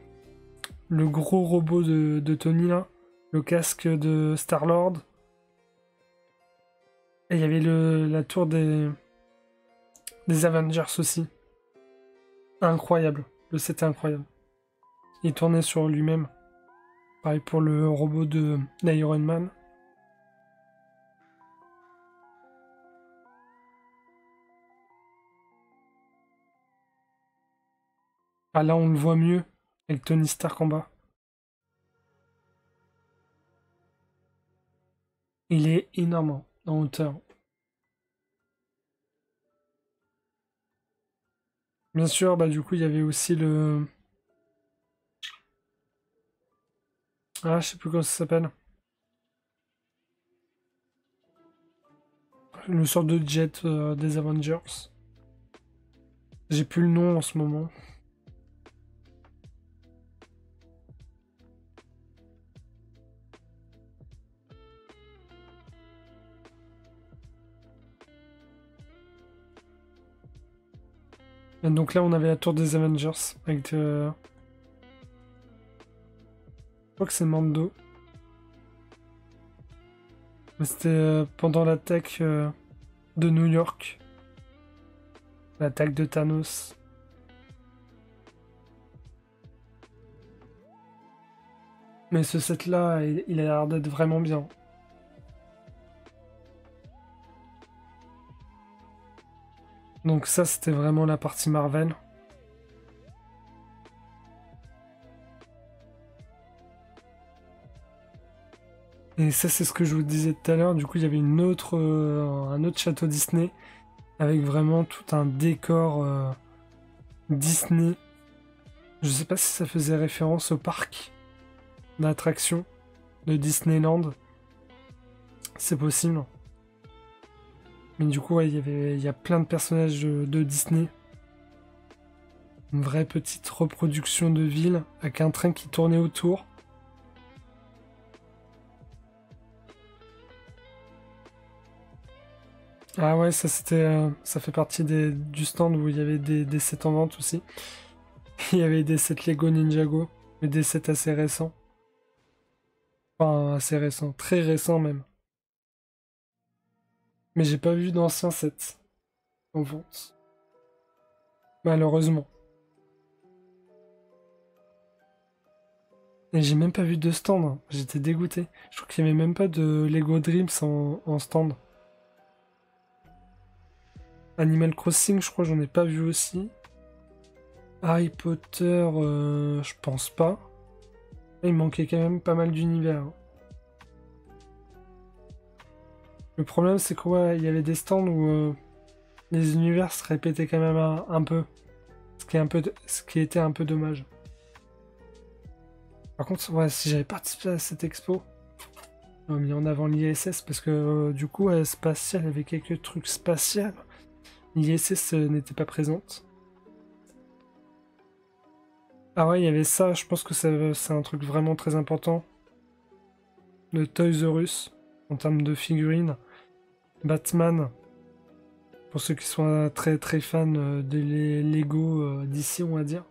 Speaker 1: gros robot de Tony, là. Le casque de Star-Lord. Et il y avait la tour des Avengers aussi. Incroyable. Le set est incroyable. Il tournait sur lui-même. Pareil pour le robot d'Iron Man. Ah là, on le voit mieux avec Tony Stark en bas. Il est énorme hein, en hauteur. Bien sûr, bah du coup, il y avait aussi le... Ah, je sais plus comment ça s'appelle. Le sort de jet des Avengers. J'ai plus le nom en ce moment. Et donc là, on avait la tour des Avengers avec... Je crois que c'est Mando. Mais c'était pendant l'attaque de New York. L'attaque de Thanos. Mais ce set-là, il a l'air d'être vraiment bien. Donc ça, c'était vraiment la partie Marvel. Et ça, c'est ce que je vous disais tout à l'heure. Du coup, il y avait un autre château Disney avec vraiment tout un décor Disney. Je sais pas si ça faisait référence au parc d'attractions de Disneyland. C'est possible. Mais du coup, ouais, il y a plein de personnages de Disney. Une vraie petite reproduction de ville avec un train qui tournait autour. Ah ouais, ça c'était, ça fait partie du stand où il y avait des sets en vente aussi. Il y avait des sets Lego Ninjago, mais des sets assez récents. Enfin, assez récents, très récents même. Mais j'ai pas vu d'anciens sets en vente. Malheureusement. Et j'ai même pas vu de stand, hein. J'étais dégoûté. Je crois qu'il y avait même pas de Lego Dreams en stand. Animal Crossing, je crois que j'en ai pas vu aussi. Harry Potter, je pense pas. Il manquait quand même pas mal d'univers, hein. Le problème, c'est quoi? Il y avait des stands où les univers se répétaient quand même un peu. Ce qui était un peu dommage. Par contre, ouais, si j'avais participé à cette expo, j'aurais mis en avant l'ISS parce que du coup, spatial, il y avait quelques trucs spatials. L'ISS n'était pas présente. Ah ouais, il y avait ça, je pense que c'est un truc vraiment très important. Le Toys R Us, en termes de figurines. Batman, pour ceux qui sont très très fans des Lego d'ici, on va dire.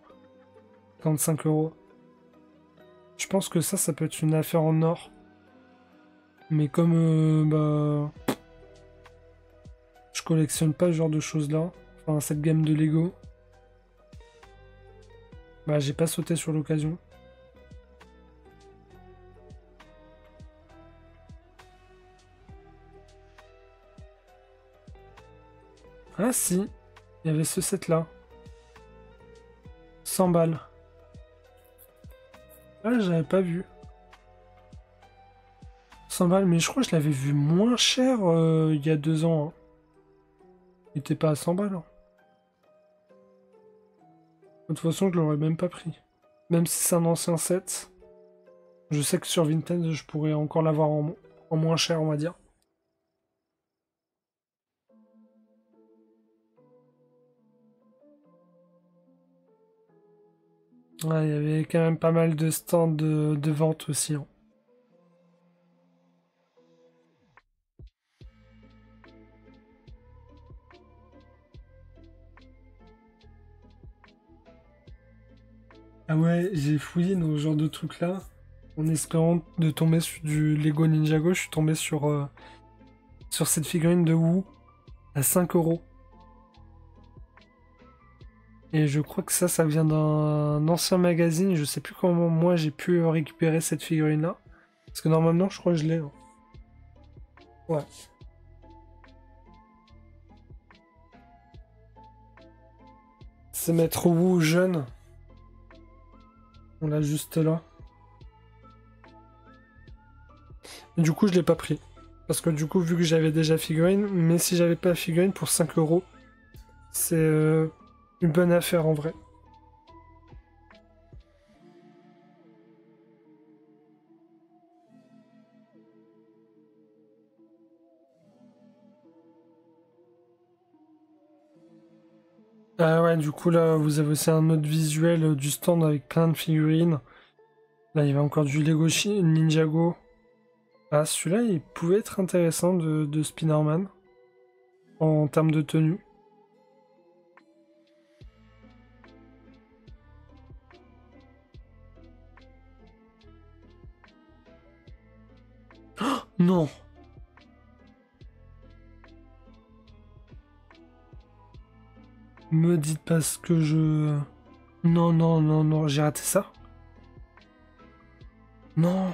Speaker 1: 45 €. Je pense que ça peut être une affaire en or. Mais comme bah, je collectionne pas ce genre de choses-là, enfin cette gamme de Lego, bah j'ai pas sauté sur l'occasion. Ah si, il y avait ce set-là. 100 balles. Ah, j'avais pas vu. 100 balles, mais je crois que je l'avais vu moins cher il y a 2 ans, hein. Il était pas à 100 balles, hein. De toute façon, je l'aurais même pas pris. Même si c'est un ancien set, je sais que sur Vinted, je pourrais encore l'avoir en moins cher, on va dire. Ouais, il y avait quand même pas mal de stands de vente aussi, hein. Ah ouais, j'ai fouillé dans ce genre de trucs-là. En espérant de tomber sur du Lego Ninjago, je suis tombé sur cette figurine de Wu à 5 euros. Et je crois que ça vient d'un ancien magazine. Je sais plus comment moi j'ai pu récupérer cette figurine-là. Parce que normalement, je crois que je l'ai, hein. Ouais. C'est Maître Wu jeune. On l'a juste là. Et du coup, je l'ai pas pris. Parce que du coup, vu que j'avais déjà figurine, mais si j'avais pas figurine pour 5 euros, c'est une bonne affaire en vrai. Ah ouais, du coup, là, vous avez aussi un autre visuel du stand avec plein de figurines. Là, il y avait encore du Ninjago. Ah, celui-là, il pouvait être intéressant de Spider-Man en termes de tenue. Non, me dites pas ce que je... Non, non, non, non, j'ai raté ça. Non.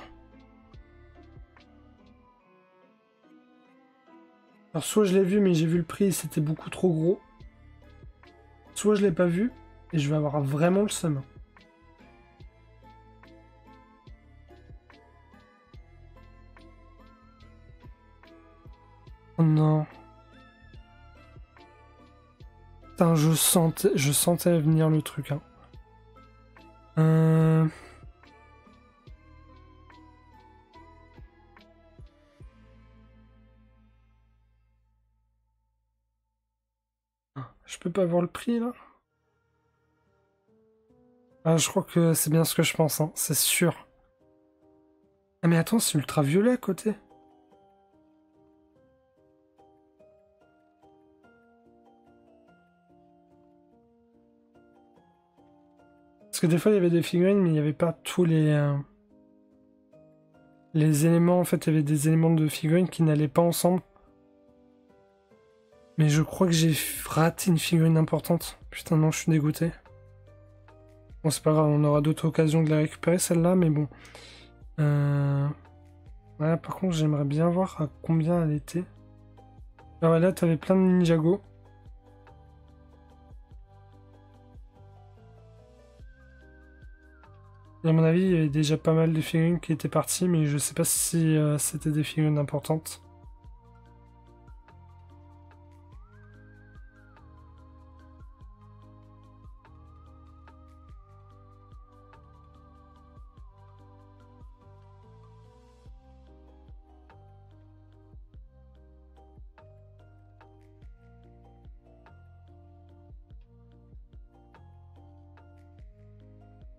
Speaker 1: Alors, soit je l'ai vu, mais j'ai vu le prix, c'était beaucoup trop gros. Soit je l'ai pas vu, et je vais avoir vraiment le seum. Oh non. Putain, je sentais venir le truc, hein. Euh... Je peux pas voir le prix, là? Ah, je crois que c'est bien ce que je pense, hein. C'est sûr. Ah mais attends, c'est ultraviolet à côté. Parce que des fois, il y avait des figurines, mais il n'y avait pas tous les éléments. En fait, il y avait des éléments de figurines qui n'allaient pas ensemble. Mais je crois que j'ai raté une figurine importante. Putain, non, je suis dégoûté. Bon, c'est pas grave, on aura d'autres occasions de la récupérer, celle-là, mais bon. Ouais, par contre, j'aimerais bien voir à combien elle était. Ah ouais, là, t'avais plein de Ninjago. Et à mon avis, il y avait déjà pas mal de figurines qui étaient parties, mais je sais pas si c'était des figurines importantes.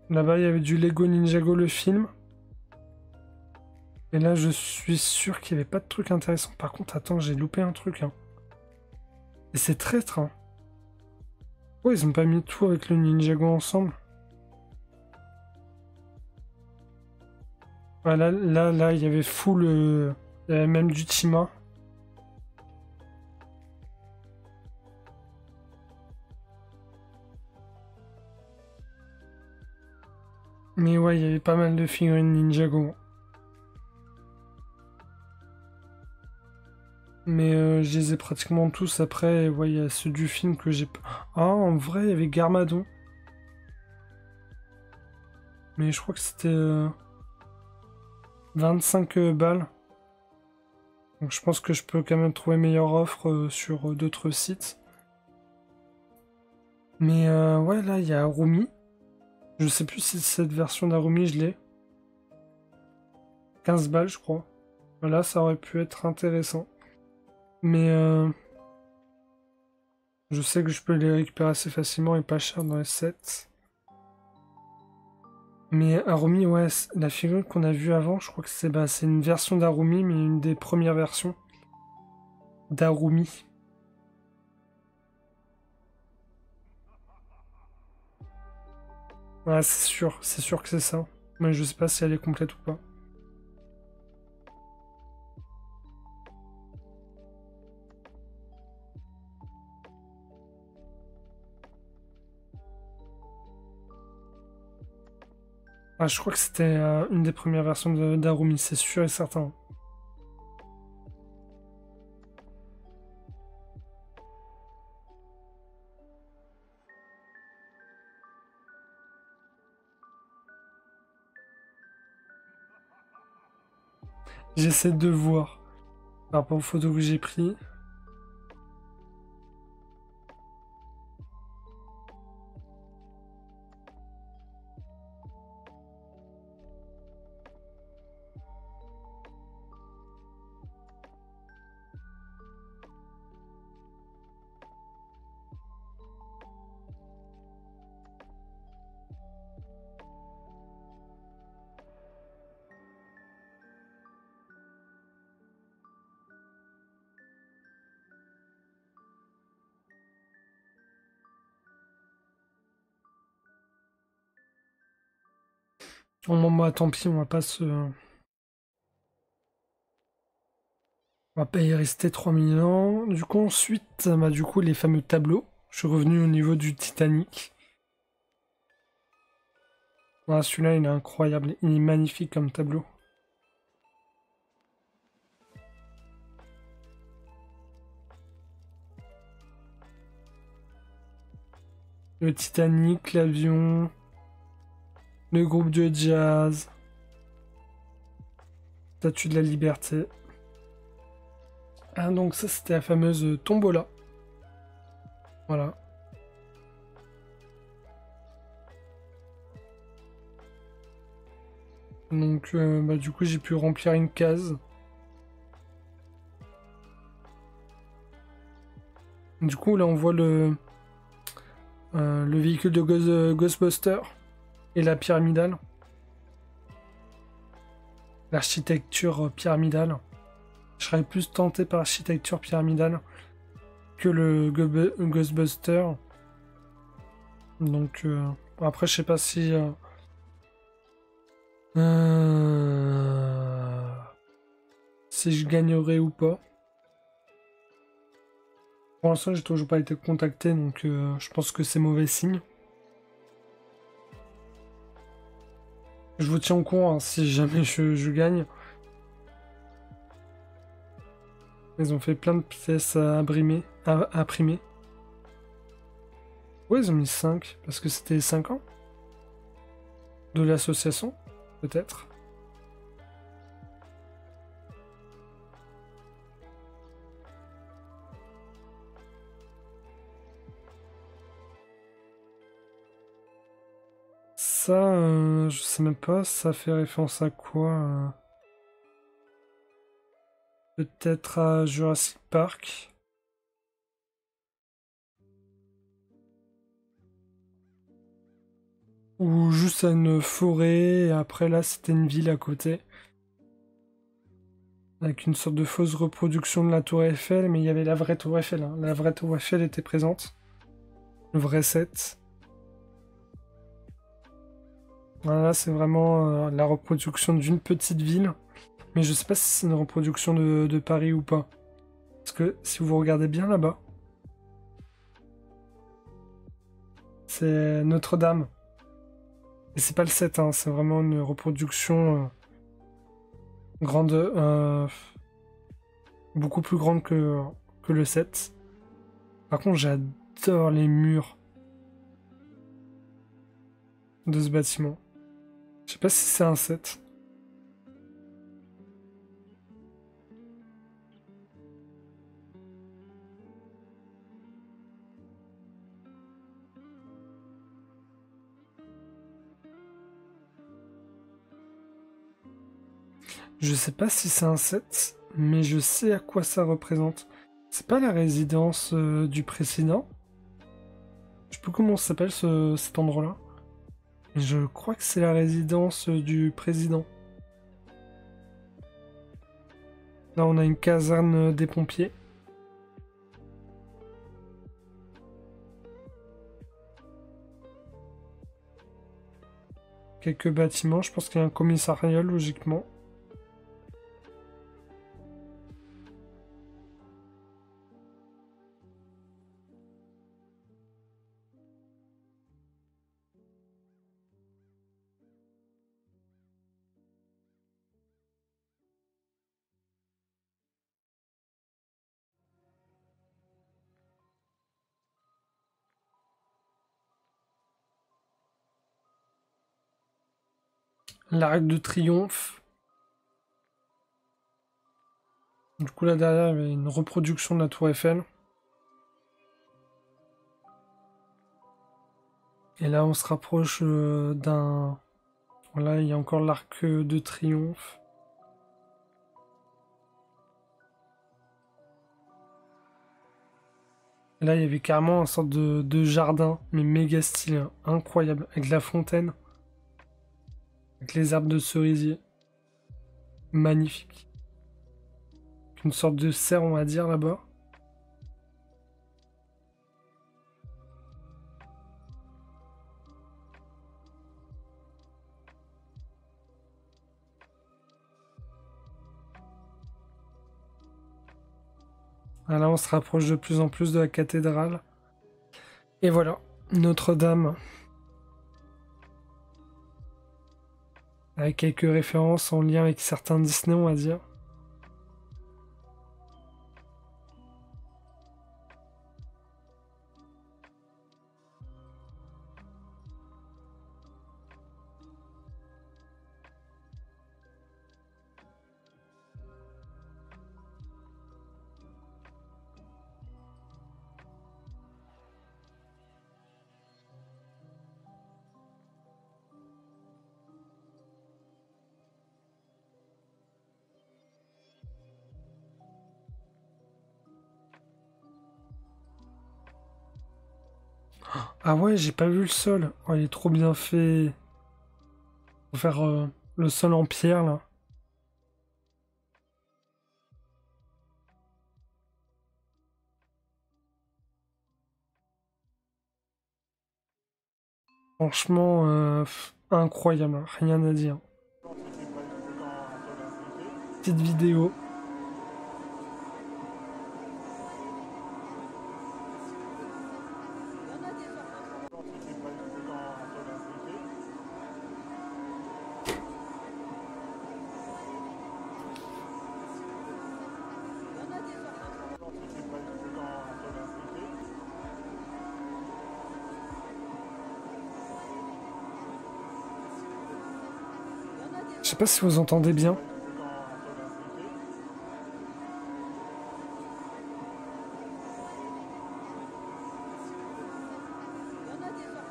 Speaker 1: Là-bas, il y avait du Lego Ninjago le film. Et là, je suis sûr qu'il n'y avait pas de truc intéressant. Par contre, attends, j'ai loupé un truc, hein. Et c'est traître, hein. Oh, ils ont pas mis tout avec le Ninjago ensemble. Voilà, là, il y avait full. Il y avait même du Chima. Mais ouais, il y avait pas mal de figurines Ninjago. Mais je les ai pratiquement tous après. Et ouais, il y a ceux du film que j'ai pas. Ah, en vrai, il y avait Garmadon. Mais je crois que c'était 25 balles. Donc je pense que je peux quand même trouver meilleure offre sur d'autres sites. Mais ouais, là, il y a Arumi. Je sais plus si cette version d'Arumi, je l'ai. 15 balles, je crois. Voilà, ça aurait pu être intéressant. Mais je sais que je peux les récupérer assez facilement et pas cher dans les sets. Mais Arumi, ouais, la figure qu'on a vue avant, je crois que c'est une version d'Arumi, mais une des premières versions d'Arumi. Ouais, c'est sûr que c'est ça. Mais je sais pas si elle est complète ou pas. Ah, je crois que c'était une des premières versions d'Arumi, c'est sûr et certain. J'essaie de voir par rapport aux photos que j'ai prises. Au moment, tant pis, on va pas y rester 3000 ans. Du coup, ensuite, bah, du coup, les fameux tableaux. Je suis revenu au niveau du Titanic. Voilà, celui-là, il est incroyable. Il est magnifique comme tableau. Le Titanic, l'avion, le groupe de jazz, Statue de la Liberté. Ah, donc ça, c'était la fameuse tombola. Voilà. Donc, bah, du coup, j'ai pu remplir une case. Du coup, là, on voit le véhicule de Ghostbuster et la pyramidale. L'architecture pyramidale. Je serais plus tenté par l'architecture pyramidale que le Ghostbuster. Donc, après, je sais pas si... si je gagnerai ou pas. Pour l'instant, j'ai toujours pas été contacté, donc je pense que c'est mauvais signe. Je vous tiens au courant hein, si jamais je gagne. Ils ont fait plein de pièces à imprimer. Ouais, ils ont mis 5 parce que c'était 5 ans de l'association, peut-être. Ça, je sais même pas, ça fait référence à quoi peut-être à Jurassic Park. Ou juste à une forêt, et après là c'était une ville à côté. Avec une sorte de fausse reproduction de la tour Eiffel, mais il y avait la vraie tour Eiffel. Hein. La vraie tour Eiffel était présente. Le vrai set. Voilà, c'est vraiment la reproduction d'une petite ville. Mais je sais pas si c'est une reproduction de Paris ou pas. Parce que si vous regardez bien là-bas, c'est Notre-Dame. Et c'est pas le set, hein, c'est vraiment une reproduction grande, beaucoup plus grande que le set. Par contre, j'adore les murs de ce bâtiment. Je sais pas si c'est un set. Je sais pas si c'est un set, mais je sais à quoi ça représente. C'est pas la résidence du président? Je sais plus comment ça s'appelle cet endroit-là. Mais je crois que c'est la résidence du président. Là, on a une caserne des pompiers. quelques bâtiments. Je pense qu'il y a un commissariat, logiquement. L'Arc de Triomphe. Du coup, là derrière, il y avait une reproduction de la Tour Eiffel. Et là, on se rapproche d'un... Voilà, il y a encore l'Arc de Triomphe. Et là, il y avait carrément une sorte de jardin, mais méga stylé, hein, incroyable, avec la fontaine, avec les arbres de cerisier. Magnifique. Une sorte de serre, on va dire, là-bas. Ah, là, on se rapproche de plus en plus de la cathédrale. Et voilà, Notre-Dame. Avec quelques références en lien avec certains Disney, on va dire. Ah ouais, j'ai pas vu le sol. Oh, il est trop bien fait. Faut faire le sol en pierre, là. Franchement, incroyable, hein, rien à dire. Petite vidéo. Je sais pas si vous entendez bien.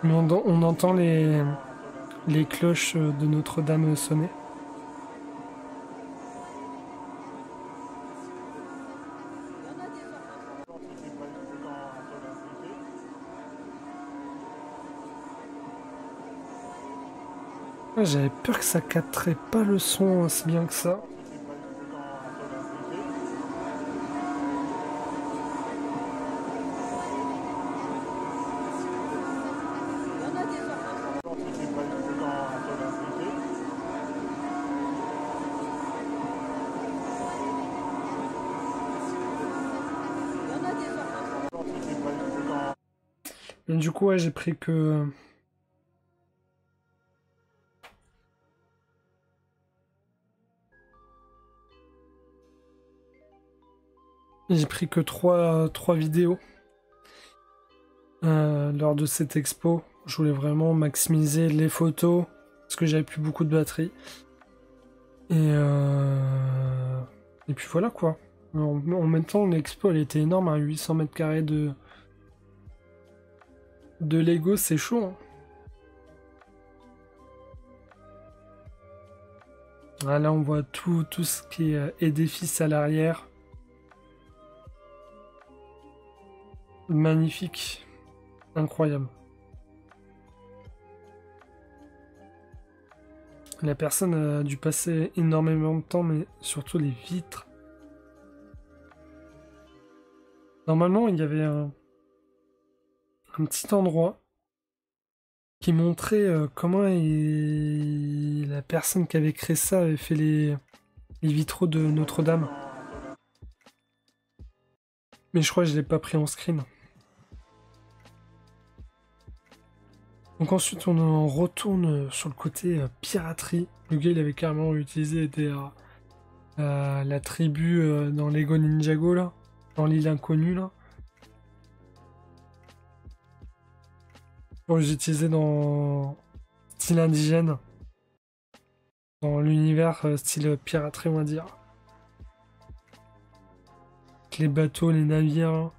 Speaker 1: Mais on entend les cloches de Notre-Dame sonner. Ouais, j'avais peur que ça capterait pas le son aussi bien que ça. Mais du coup, ouais, j'ai pris que... J'ai pris que trois vidéos lors de cette expo. Je voulais vraiment maximiser les photos parce que j'avais plus beaucoup de batterie. Et puis voilà quoi. En même temps, l'expo elle était énorme, à 800 mètres carrés de Lego, c'est chaud, hein. Ah, là, on voit tout ce qui est édifice à l'arrière. Magnifique. Incroyable. La personne a dû passer énormément de temps, mais surtout les vitres. Normalement, il y avait un petit endroit qui montrait comment la personne qui avait créé ça avait fait les vitraux de Notre-Dame. Mais je crois que je l'ai pas pris en screen. Donc ensuite on retourne sur le côté piraterie. Le gars il avait carrément utilisé la tribu dans Lego Ninjago là, dans l'île inconnue là. Pour les utiliser dans style indigène, dans l'univers style piraterie on va dire. Avec les bateaux, les navires. Hein.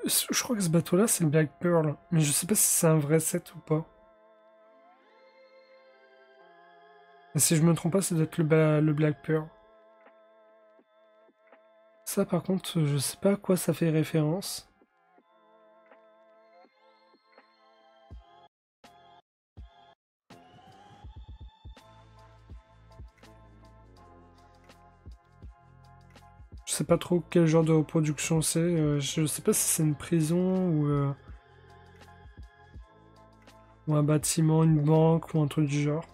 Speaker 1: Je crois que ce bateau-là, c'est le Black Pearl. Mais je sais pas si c'est un vrai set ou pas. Et si je me trompe pas, ça doit être le Black Pearl. Ça, par contre, je sais pas à quoi ça fait référence. Je sais pas trop quel genre de reproduction c'est. Je sais pas si c'est une prison ou un bâtiment, une banque ou un truc du genre.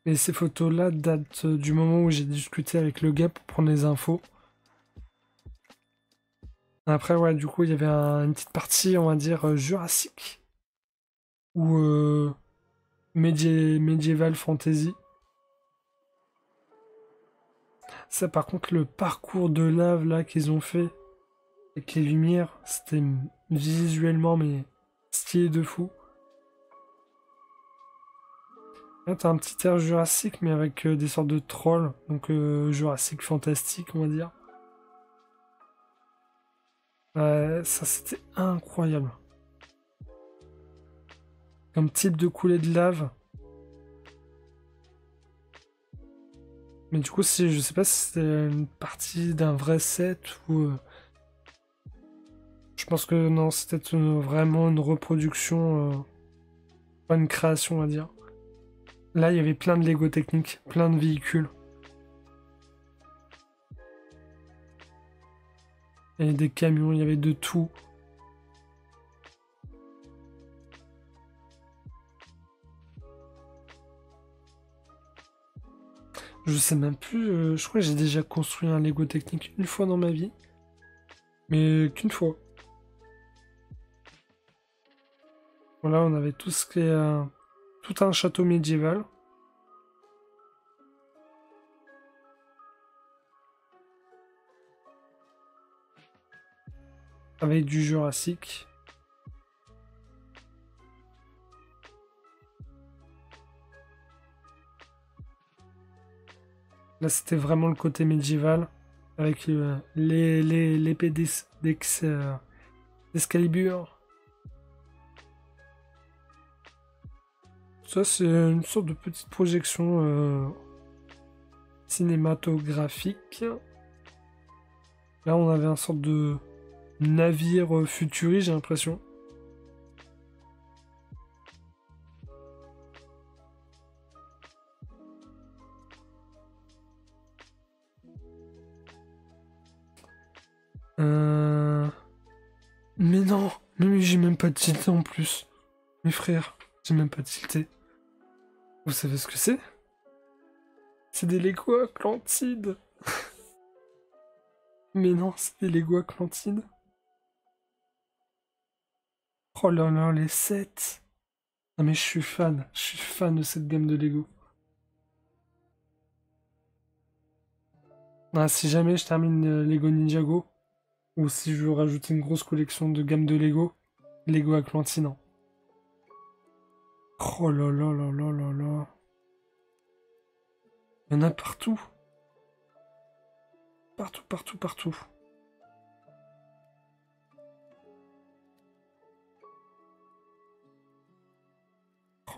Speaker 1: Et ces photos-là datent du moment où j'ai discuté avec le gars pour prendre les infos. Après, ouais, du coup, il y avait une petite partie, on va dire, jurassique. Ou médiéval fantasy. Ça, par contre, le parcours de lave là qu'ils ont fait avec les lumières, c'était visuellement mais stylé de fou. Là, t'as un petit air jurassique mais avec des sortes de trolls, donc jurassique fantastique, on va dire. Ça, c'était incroyable. Comme type de coulée de lave. Mais du coup, je sais pas si c'est une partie d'un vrai set ou. Je pense que non, c'était vraiment une reproduction, pas une création, on va dire. Là, il y avait plein de Lego techniques, plein de véhicules. Il y avait des camions, il y avait de tout. Je sais même plus, je crois que j'ai déjà construit un Lego technique une fois dans ma vie. Mais qu'une fois. Voilà, on avait tout ce qui est tout un château médiéval. Avec du Jurassique. Là, c'était vraiment le côté médiéval. Avec l'épée d'Excalibur. Ça, c'est une sorte de petite projection cinématographique. Là, on avait un sorte de navire futuriste, j'ai l'impression. Mais non, mais j'ai même pas tilté en plus. Mes frères, j'ai même pas tilté. Vous savez ce que c'est? C'est des Lego Atlantide. Mais non, c'est des Lego Atlantide. Oh là là, les 7. Ah mais je suis fan de cette gamme de Lego. Ah, si jamais je termine Lego Ninjago, ou si je veux rajouter une grosse collection de gamme de Lego, Lego Atlantide. Hein. Oh là là là là là là. Il y en a partout. Partout, partout, partout.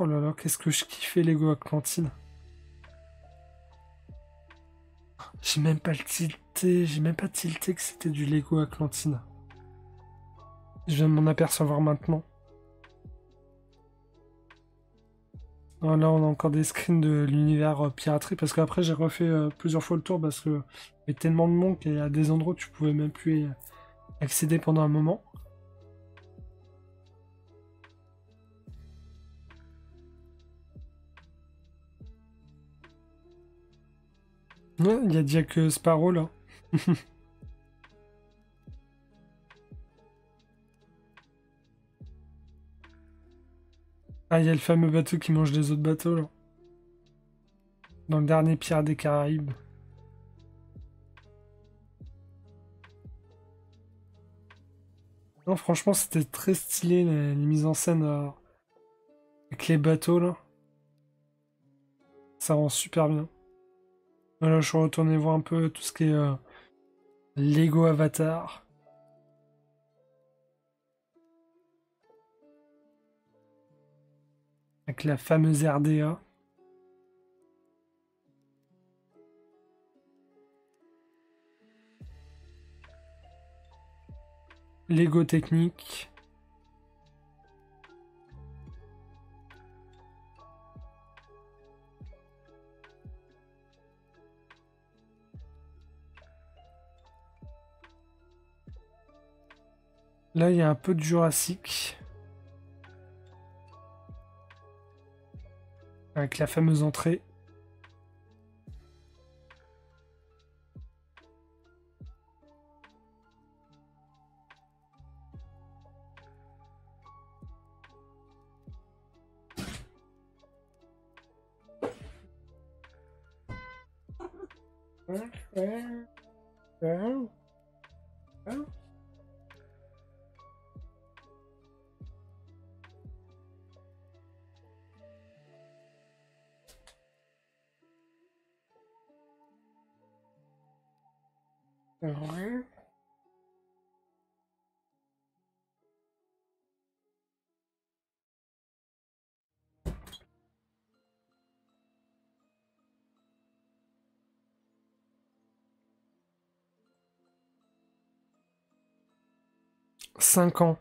Speaker 1: Oh là là, qu'est-ce que je kiffais Lego Atlantide. J'ai même pas tilté, j'ai même pas tilté que c'était du Lego Atlantide. Je viens de m'en apercevoir maintenant. Oh, là, on a encore des screens de l'univers piraterie, parce qu'après j'ai refait plusieurs fois le tour parce que il y avait tellement de monde qu'il y a des endroits où tu pouvais même plus y accéder pendant un moment. Ouais, il y a Jack Sparrow là. Ah, il y a le fameux bateau qui mange les autres bateaux là. Dans le dernier Pirates des Caraïbes. Non, franchement, c'était très stylé les mises en scène avec les bateaux là. Ça rend super bien. Voilà, je suis retourné voir un peu tout ce qui est Lego Avatar. Avec la fameuse RDA. Lego Technique. Là, il y a un peu de Jurassic. Avec la fameuse entrée. Ouais. 5 ans.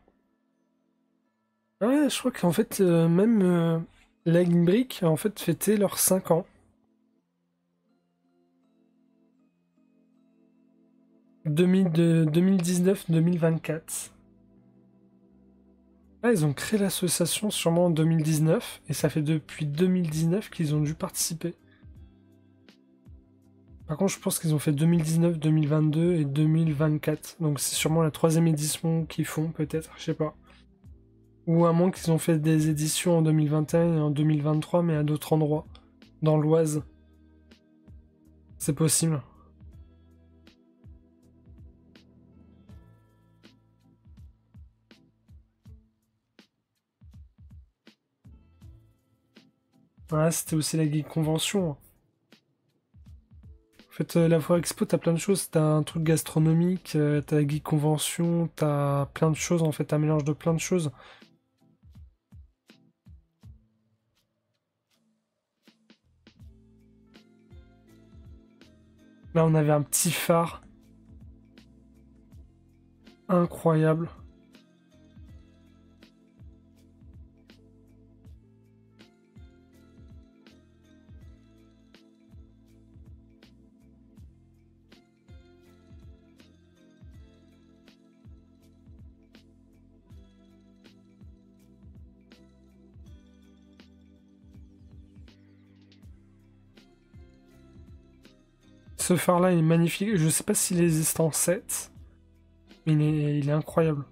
Speaker 1: Ouais, je crois qu'en fait, même Lag Brick a en fait fêté leurs 5 ans. 2019-2024. Ah, ils ont créé l'association sûrement en 2019, et ça fait depuis 2019 qu'ils ont dû participer. Par contre, je pense qu'ils ont fait 2019, 2022 et 2024. Donc c'est sûrement la troisième édition qu'ils font, peut-être, je sais pas. Ou à moins qu'ils ont fait des éditions en 2021 et en 2023, mais à d'autres endroits. Dans l'Oise. C'est possible. Voilà, c'était aussi la Geek Convention. En fait, la Foire Expo, t'as plein de choses. T'as un truc gastronomique, t'as la Geek Convention, t'as plein de choses, en fait, un mélange de plein de choses. Là, on avait un petit phare incroyable. Ce phare-là, il est magnifique. Je sais pas s'il existe en 7, mais il est incroyable.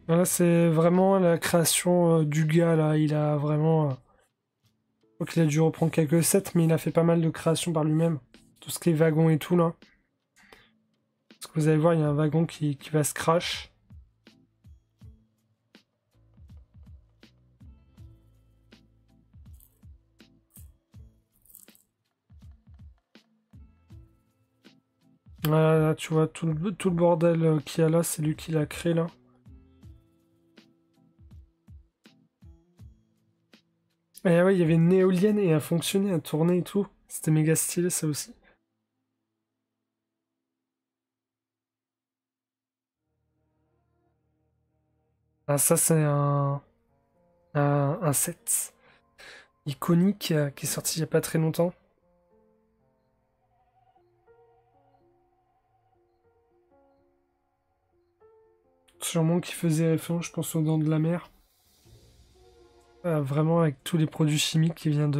Speaker 1: Là, c'est vraiment la création du gars, là. Il a vraiment... je crois qu'il a dû reprendre quelques sets, mais il a fait pas mal de créations par lui-même. Tout ce qui est wagon et tout, là. Parce que vous allez voir, il y a un wagon qui va se crash. Là, tu vois, tout le bordel qu'il y a là, c'est lui qui l'a créé là. Et ouais, il y avait une éolienne et elle fonctionnait, elle tournait et tout. C'était méga stylé ça aussi. Ah, ça, c'est un set iconique qui est sorti il y a pas très longtemps. Sûrement qui faisait référence, je pense, aux Dents de la Mer. Vraiment avec tous les produits chimiques qui viennent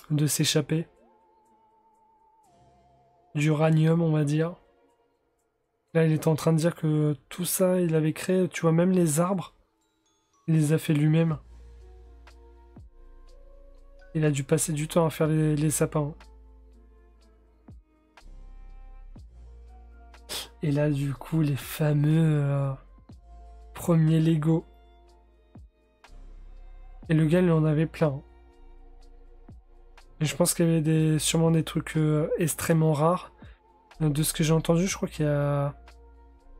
Speaker 1: de s'échapper. D'uranium, on va dire. Là, il était en train de dire que tout ça, il avait créé, tu vois, même les arbres, il les a fait lui-même. Il a dû passer du temps à faire les sapins. Et là, du coup, les fameux premiers Lego. Et le gars, il en avait plein. Et je pense qu'il y avait sûrement des trucs extrêmement rares. De ce que j'ai entendu, je crois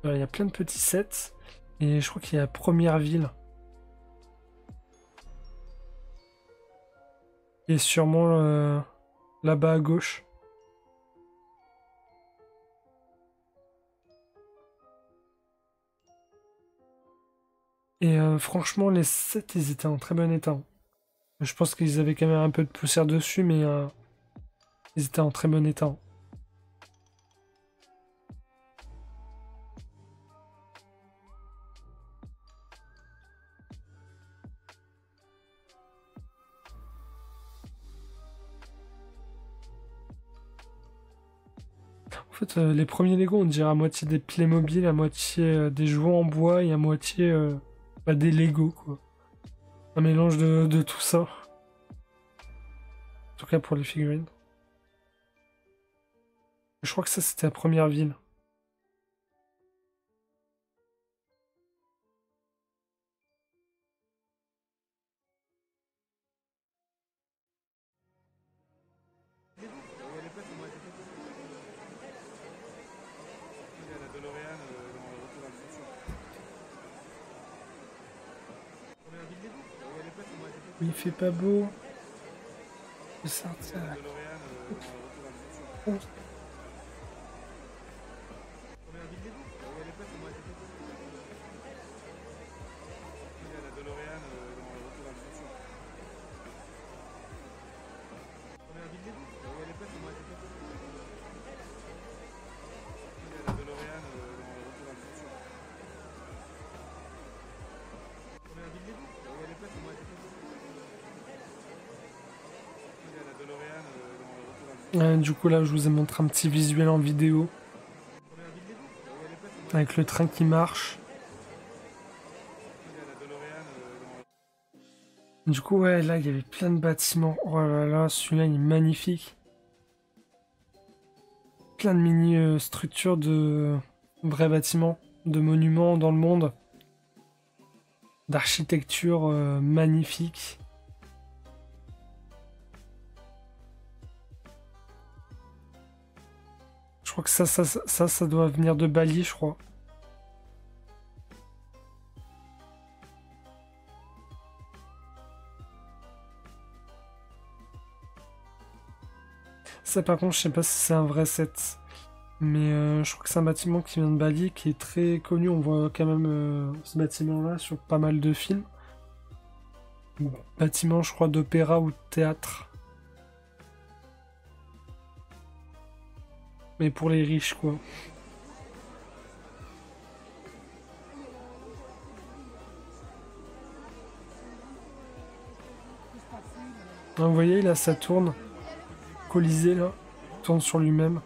Speaker 1: il y a plein de petits sets. Et je crois qu'il y a Première Ville. Et sûrement là-bas à gauche. Et franchement, les sets, ils étaient en très bon état. Je pense qu'ils avaient quand même un peu de poussière dessus, mais ils étaient en très bon état. En fait, les premiers Lego, on dirait à moitié des Playmobil, à moitié des jouets en bois et à moitié bah, des Lego, quoi. Un mélange de tout ça. En tout cas pour les figurines. Je crois que ça, c'était la première ville. Mais il fait pas beau. Je vais sortir. Du coup, là, je vous ai montré un petit visuel en vidéo. Avec le train qui marche. Du coup, ouais, là, il y avait plein de bâtiments. Oh là là, celui-là, il est magnifique. Plein de mini-structures de vrais bâtiments, de monuments dans le monde. D'architecture magnifique. Je crois que ça doit venir de Bali, je crois. Ça, par contre, je sais pas si c'est un vrai set. Mais je crois que c'est un bâtiment qui vient de Bali, qui est très connu. On voit quand même ce bâtiment-là sur pas mal de films. Bâtiment, je crois, d'opéra ou de théâtre. Mais pour les riches, quoi. Ah, vous voyez, là, ça tourne. Colisée, là. Tourne sur lui-même.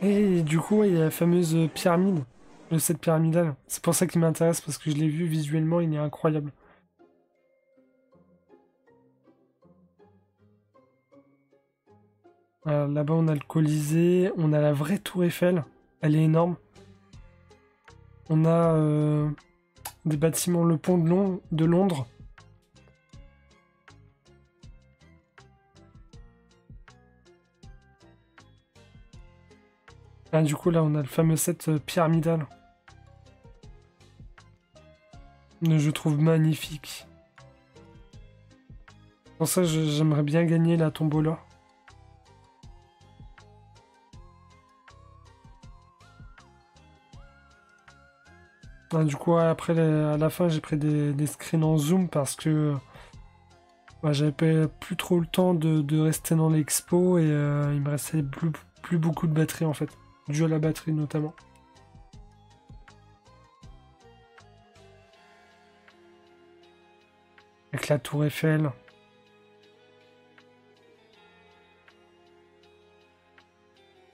Speaker 1: Et du coup, il y a la fameuse pyramide. Le set pyramidal. C'est pour ça qu'il m'intéresse, parce que je l'ai vu visuellement, il est incroyable. Là-bas, on a le Colisée. On a la vraie tour Eiffel. Elle est énorme. On a des bâtiments, le pont de Londres. Ah, du coup, là, on a le fameux set pyramidal. Je trouve magnifique. Pour ça, j'aimerais bien gagner la tombola. Ah, du coup, ouais, après, à la fin, j'ai pris des screens en zoom parce que ouais, j'avais pas plus trop le temps de rester dans l'expo et il me restait plus beaucoup de batterie en fait. Dû à la batterie notamment. Avec la tour Eiffel.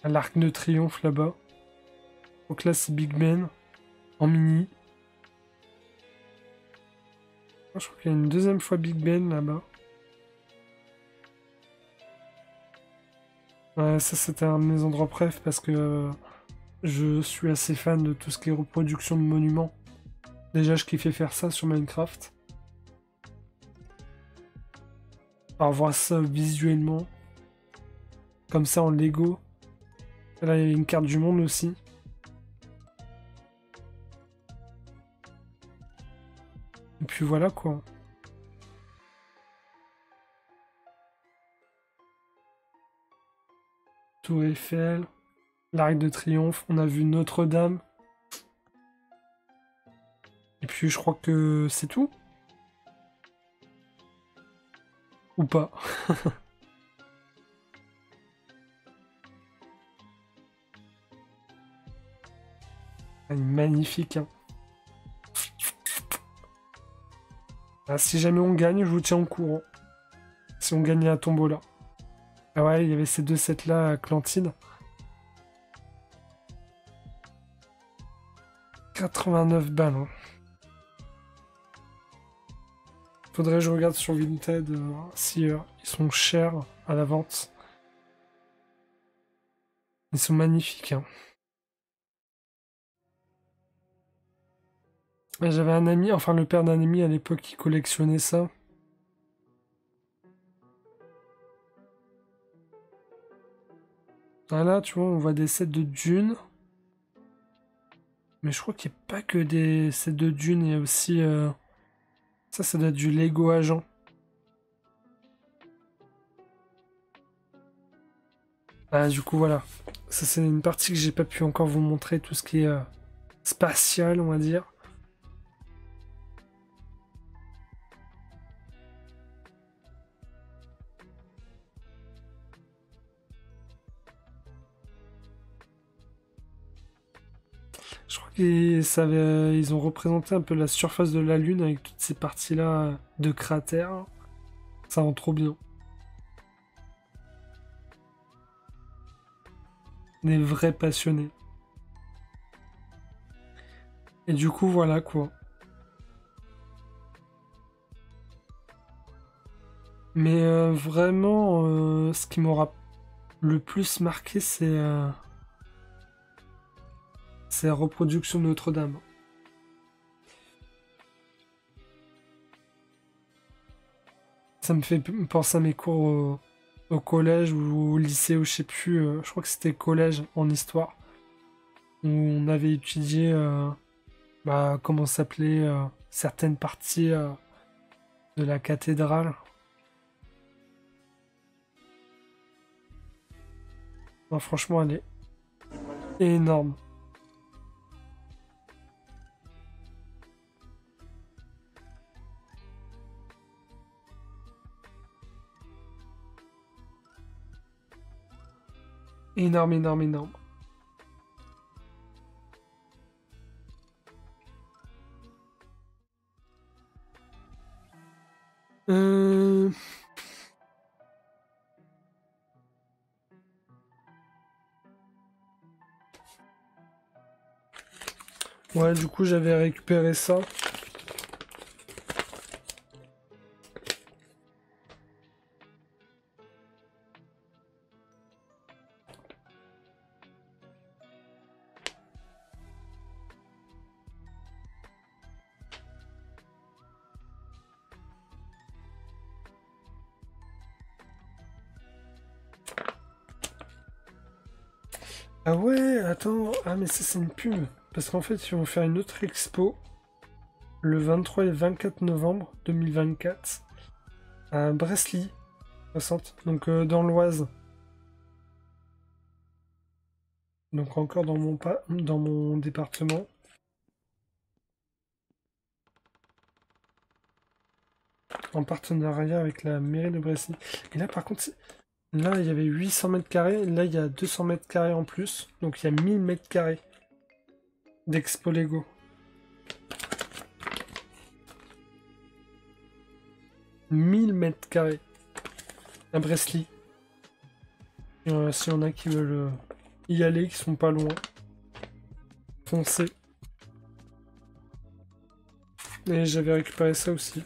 Speaker 1: L'Arc de Triomphe là-bas. Donc là, c'est Big Ben en mini. Je crois qu'il y a une deuxième fois Big Ben là-bas. Ouais, ça c'était un de mes endroits préf parce que je suis assez fan de tout ce qui est reproduction de monuments. Déjà, je kiffais faire ça sur Minecraft. Alors, voir ça visuellement, comme ça en Lego. Là, il y a une carte du monde aussi. Et puis voilà quoi. Tour Eiffel, l'Arc de Triomphe, on a vu Notre-Dame. Et puis je crois que c'est tout. Ou pas. Elle est magnifique, hein. Ah, si jamais on gagne, je vous tiens au courant. Si on gagne la tombola. Ah ouais, il y avait ces deux sets là à Clantine. 89 balles, hein. Faudrait que je regarde sur Vinted si ils sont chers à la vente. Ils sont magnifiques, hein. J'avais un ami, enfin le père d'un ami à l'époque qui collectionnait ça. Ah là, tu vois, on voit des sets de dunes. Mais je crois qu'il n'y a pas que des sets de dunes, il y a aussi... ça doit être du Lego Agent. Ah, du coup, voilà. Ça, c'est une partie que j'ai pas pu encore vous montrer, tout ce qui est spatial, on va dire. Je crois ils ont représenté un peu la surface de la Lune avec toutes ces parties-là de cratères. Ça rend trop bien. Des vrais passionnés. Et du coup, voilà quoi. Mais vraiment, ce qui m'aura le plus marqué, c'est la reproduction de Notre-Dame. Ça me fait penser à mes cours au collège ou au lycée, ou je sais plus, je crois que c'était collège en histoire, où on avait étudié bah, comment s'appelaient certaines parties de la cathédrale. Non, franchement, elle est énorme. Énorme, énorme, énorme. Euh, Ouais, du coup, j'avais récupéré ça. Ah ouais, attends. Ah mais ça c'est une pub. Parce qu'en fait, ils vont faire une autre expo le 23 et 24 novembre 2024 à Bresly, 60. Donc dans l'Oise. Donc encore dans mon département. En partenariat avec la mairie de Bresly. Et là par contre, là il y avait 800 mètres carrés. Là il y a 200 mètres carrés en plus. Donc il y a 1000 mètres carrés d'expo Lego. 1000 mètres carrés à Bresly. S'il y en a qui veulent y aller, qui sont pas loin, foncez. Et j'avais récupéré ça aussi.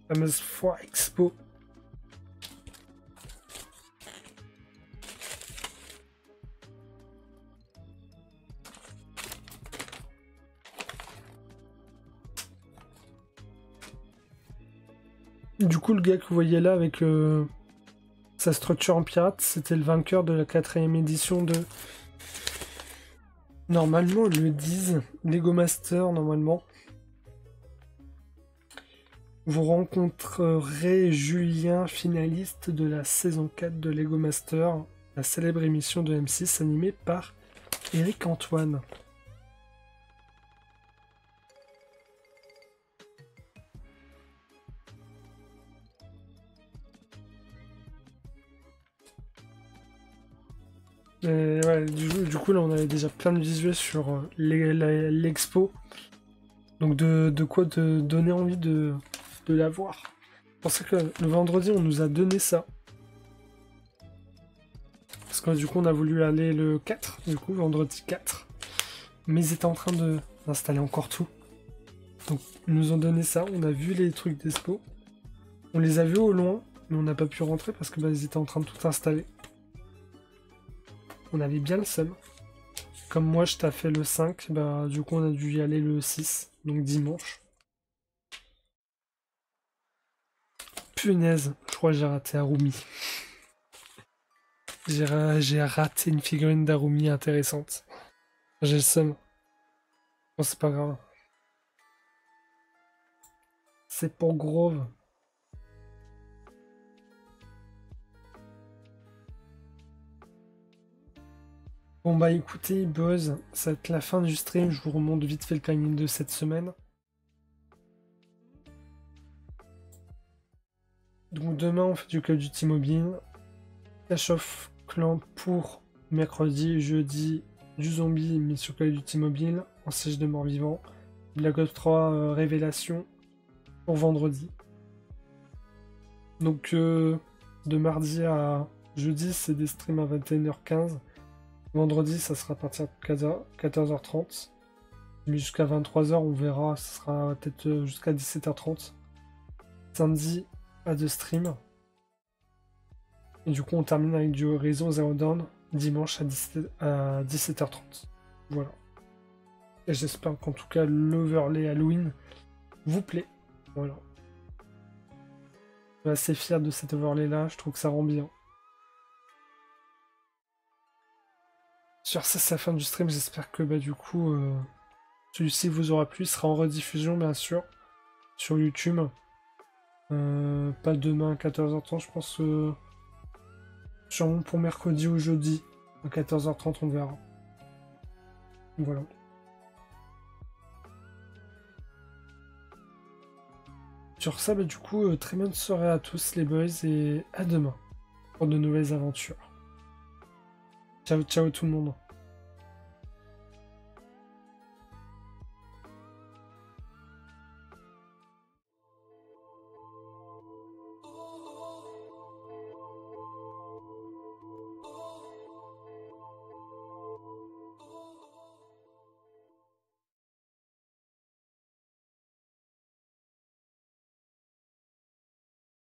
Speaker 1: Fameuse foire expo. Du coup, le gars que vous voyez là avec sa structure en pirate, c'était le vainqueur de la 4ème édition de... Normalement, ils le disent. Lego Master, normalement. Vous rencontrerez Julien, finaliste de la saison 4 de Lego Master, la célèbre émission de M6 animée par Eric Antoine. Et ouais, du coup, là, on avait déjà plein de visuels sur l'expo. Donc, de quoi te donner envie de la voir. C'est pour ça que le vendredi, on nous a donné ça. Parce que du coup, on a voulu aller le 4, du coup, vendredi 4. Mais ils étaient en train d'installer encore tout. Donc, ils nous ont donné ça. On a vu les trucs d'expo. On les a vus au loin, mais on n'a pas pu rentrer parce que ils étaient en train de tout installer. On avait bien le seum. Comme moi, je t'ai fait le 5, bah du coup, on a dû y aller le 6, donc dimanche. Punaise, je crois que j'ai raté Harumi. J'ai raté une figurine d'Harumi intéressante. J'ai le seum. Bon, c'est pas grave. C'est pour Grove. Bon bah écoutez, Buzz, ça va être la fin du stream. Je vous remonte vite fait le planning de cette semaine. Donc demain, on fait du Call of Duty Mobile. Clash of Clans pour mercredi, jeudi, du zombie, mais sur Call of Duty Mobile, en siège de mort-vivant. Black Ops 3 Révélation pour vendredi. Donc de mardi à jeudi, c'est des streams à 21h15. Vendredi, ça sera à partir de 14h30. Mais jusqu'à 23h, on verra, ça sera peut-être jusqu'à 17h30. Samedi, pas de stream. Et du coup, on termine avec du Horizon Zero Dawn dimanche à 17h30. Voilà. Et j'espère qu'en tout cas, l'overlay Halloween vous plaît. Voilà. Je suis assez fier de cet overlay là, je trouve que ça rend bien. Sur ça, c'est la fin du stream. J'espère que du coup, celui-ci vous aura plu. Il sera en rediffusion, bien sûr, sur YouTube. Pas demain à 14h30, je pense. Sûrement pour mercredi ou jeudi. À 14h30, on verra. Voilà. Sur ça, du coup, très bonne soirée à tous les boys et à demain pour de nouvelles aventures. Ciao, ciao tout le monde.